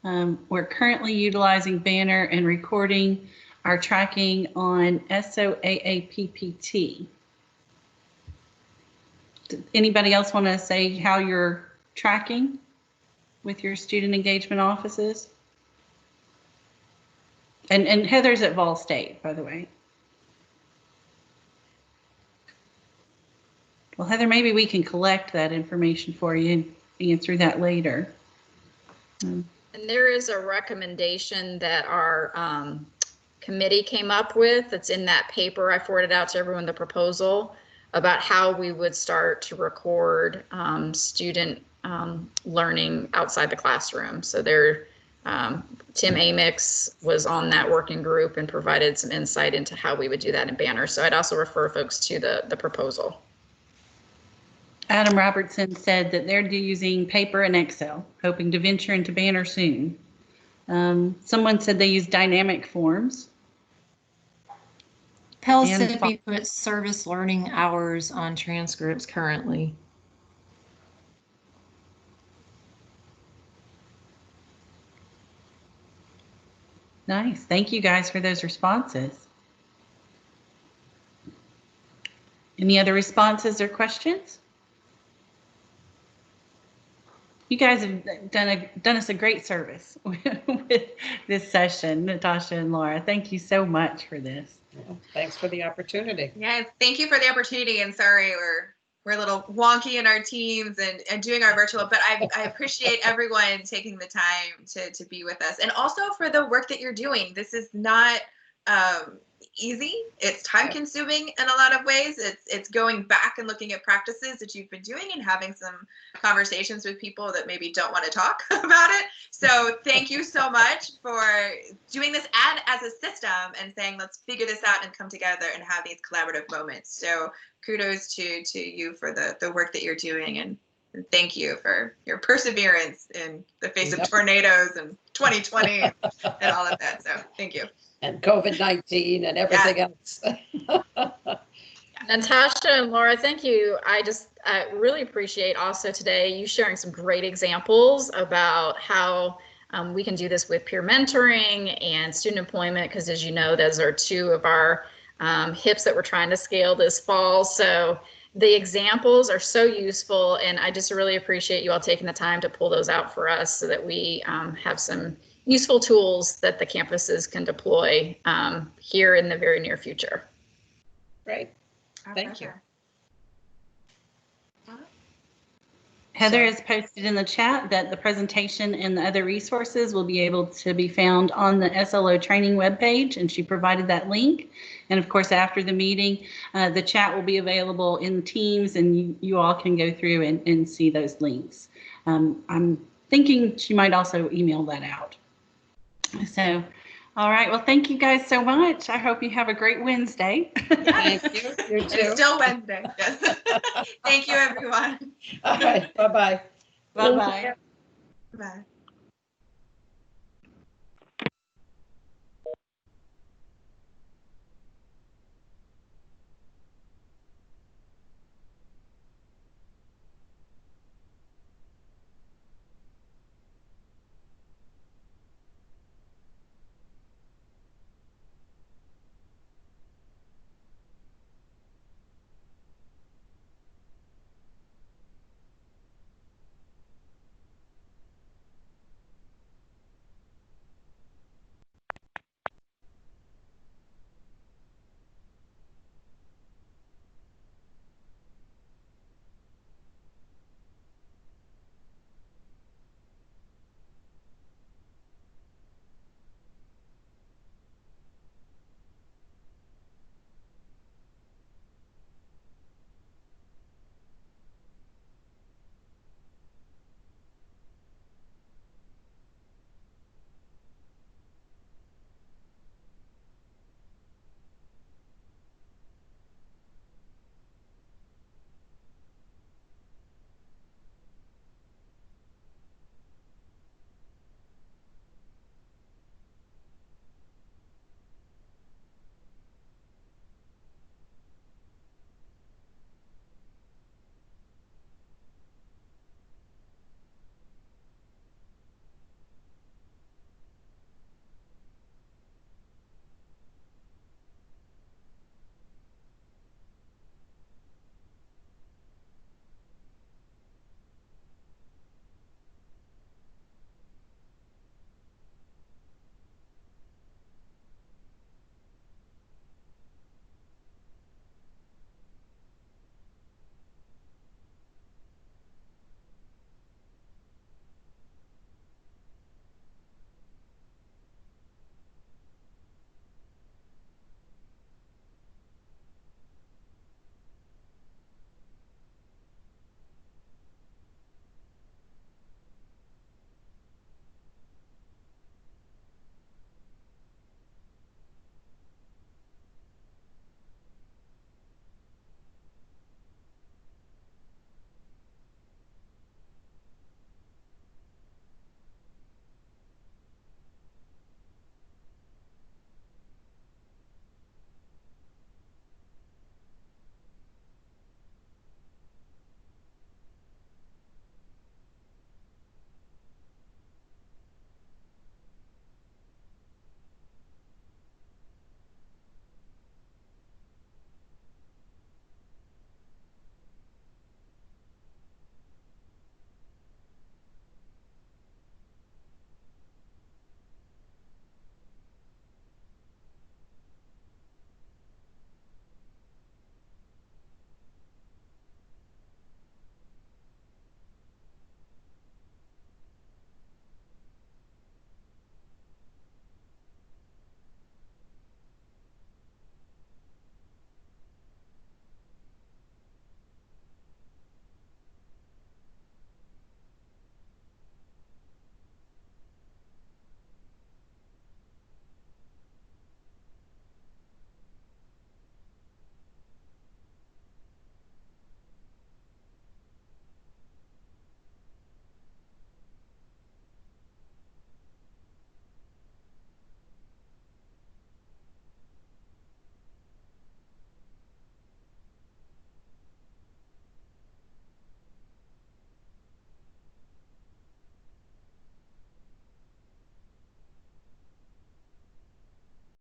We're currently utilizing Banner and recording our tracking on SOAAPPT. Anybody else want to say how you're tracking with your student engagement offices? And Heather's at Vol State, by the way. Well, Heather, maybe we can collect that information for you and answer that later. And there is a recommendation that our committee came up with. That's in that paper I forwarded out to everyone, the proposal about how we would start to record student learning outside the classroom. So there, Tim Amix was on that working group and provided some insight into how we would do that in Banner. So I'd also refer folks to the proposal. Adam Robertson said that they're using paper and Excel, hoping to venture into Banner soon. Someone said they use dynamic forms. Pellissippi puts service learning hours on transcripts currently. Nice. Thank you guys for those responses. Any other responses or questions? You guys have done us a great service with this session, Natasha and Laura. Thank you so much for this. Thanks for the opportunity. Yes, thank you for the opportunity. And sorry, we're a little wonky in our teams and doing our virtual, but I appreciate everyone taking the time to be with us, and also for the work that you're doing. This is not easy. It's time consuming in a lot of ways. It's going back and looking at practices that you've been doing and having some conversations with people that maybe don't want to talk about it. So thank you so much for doing this as a system and saying, let's figure this out and come together and have these collaborative moments. So kudos to you for the work that you're doing, and thank you for your perseverance in the face of tornadoes and 2020 and all of that. So thank you. And COVID-19 and everything else. Natasha and Laura, thank you. I really appreciate also today you sharing some great examples about how We can do this with peer mentoring and student employment, because as you know, those are two of our HIPs that we're trying to scale this fall. So the examples are so useful, and I just really appreciate you all taking the time to pull those out for us so that we have some useful tools that the campuses can deploy here in the very near future. Great. Thank you. Heather has posted in the chat that the presentation and the other resources will be able to be found on the SLO training webpage, and she provided that link. And of course, after the meeting, the chat will be available in Teams, and you all can go through and see those links. I'm thinking she might also email that out. So, all right. Well, thank you guys so much. I hope you have a great Wednesday. Thank you. You too. It's still Wednesday. Yes. Thank you, everyone. All right. Bye-bye. Bye-bye. Bye.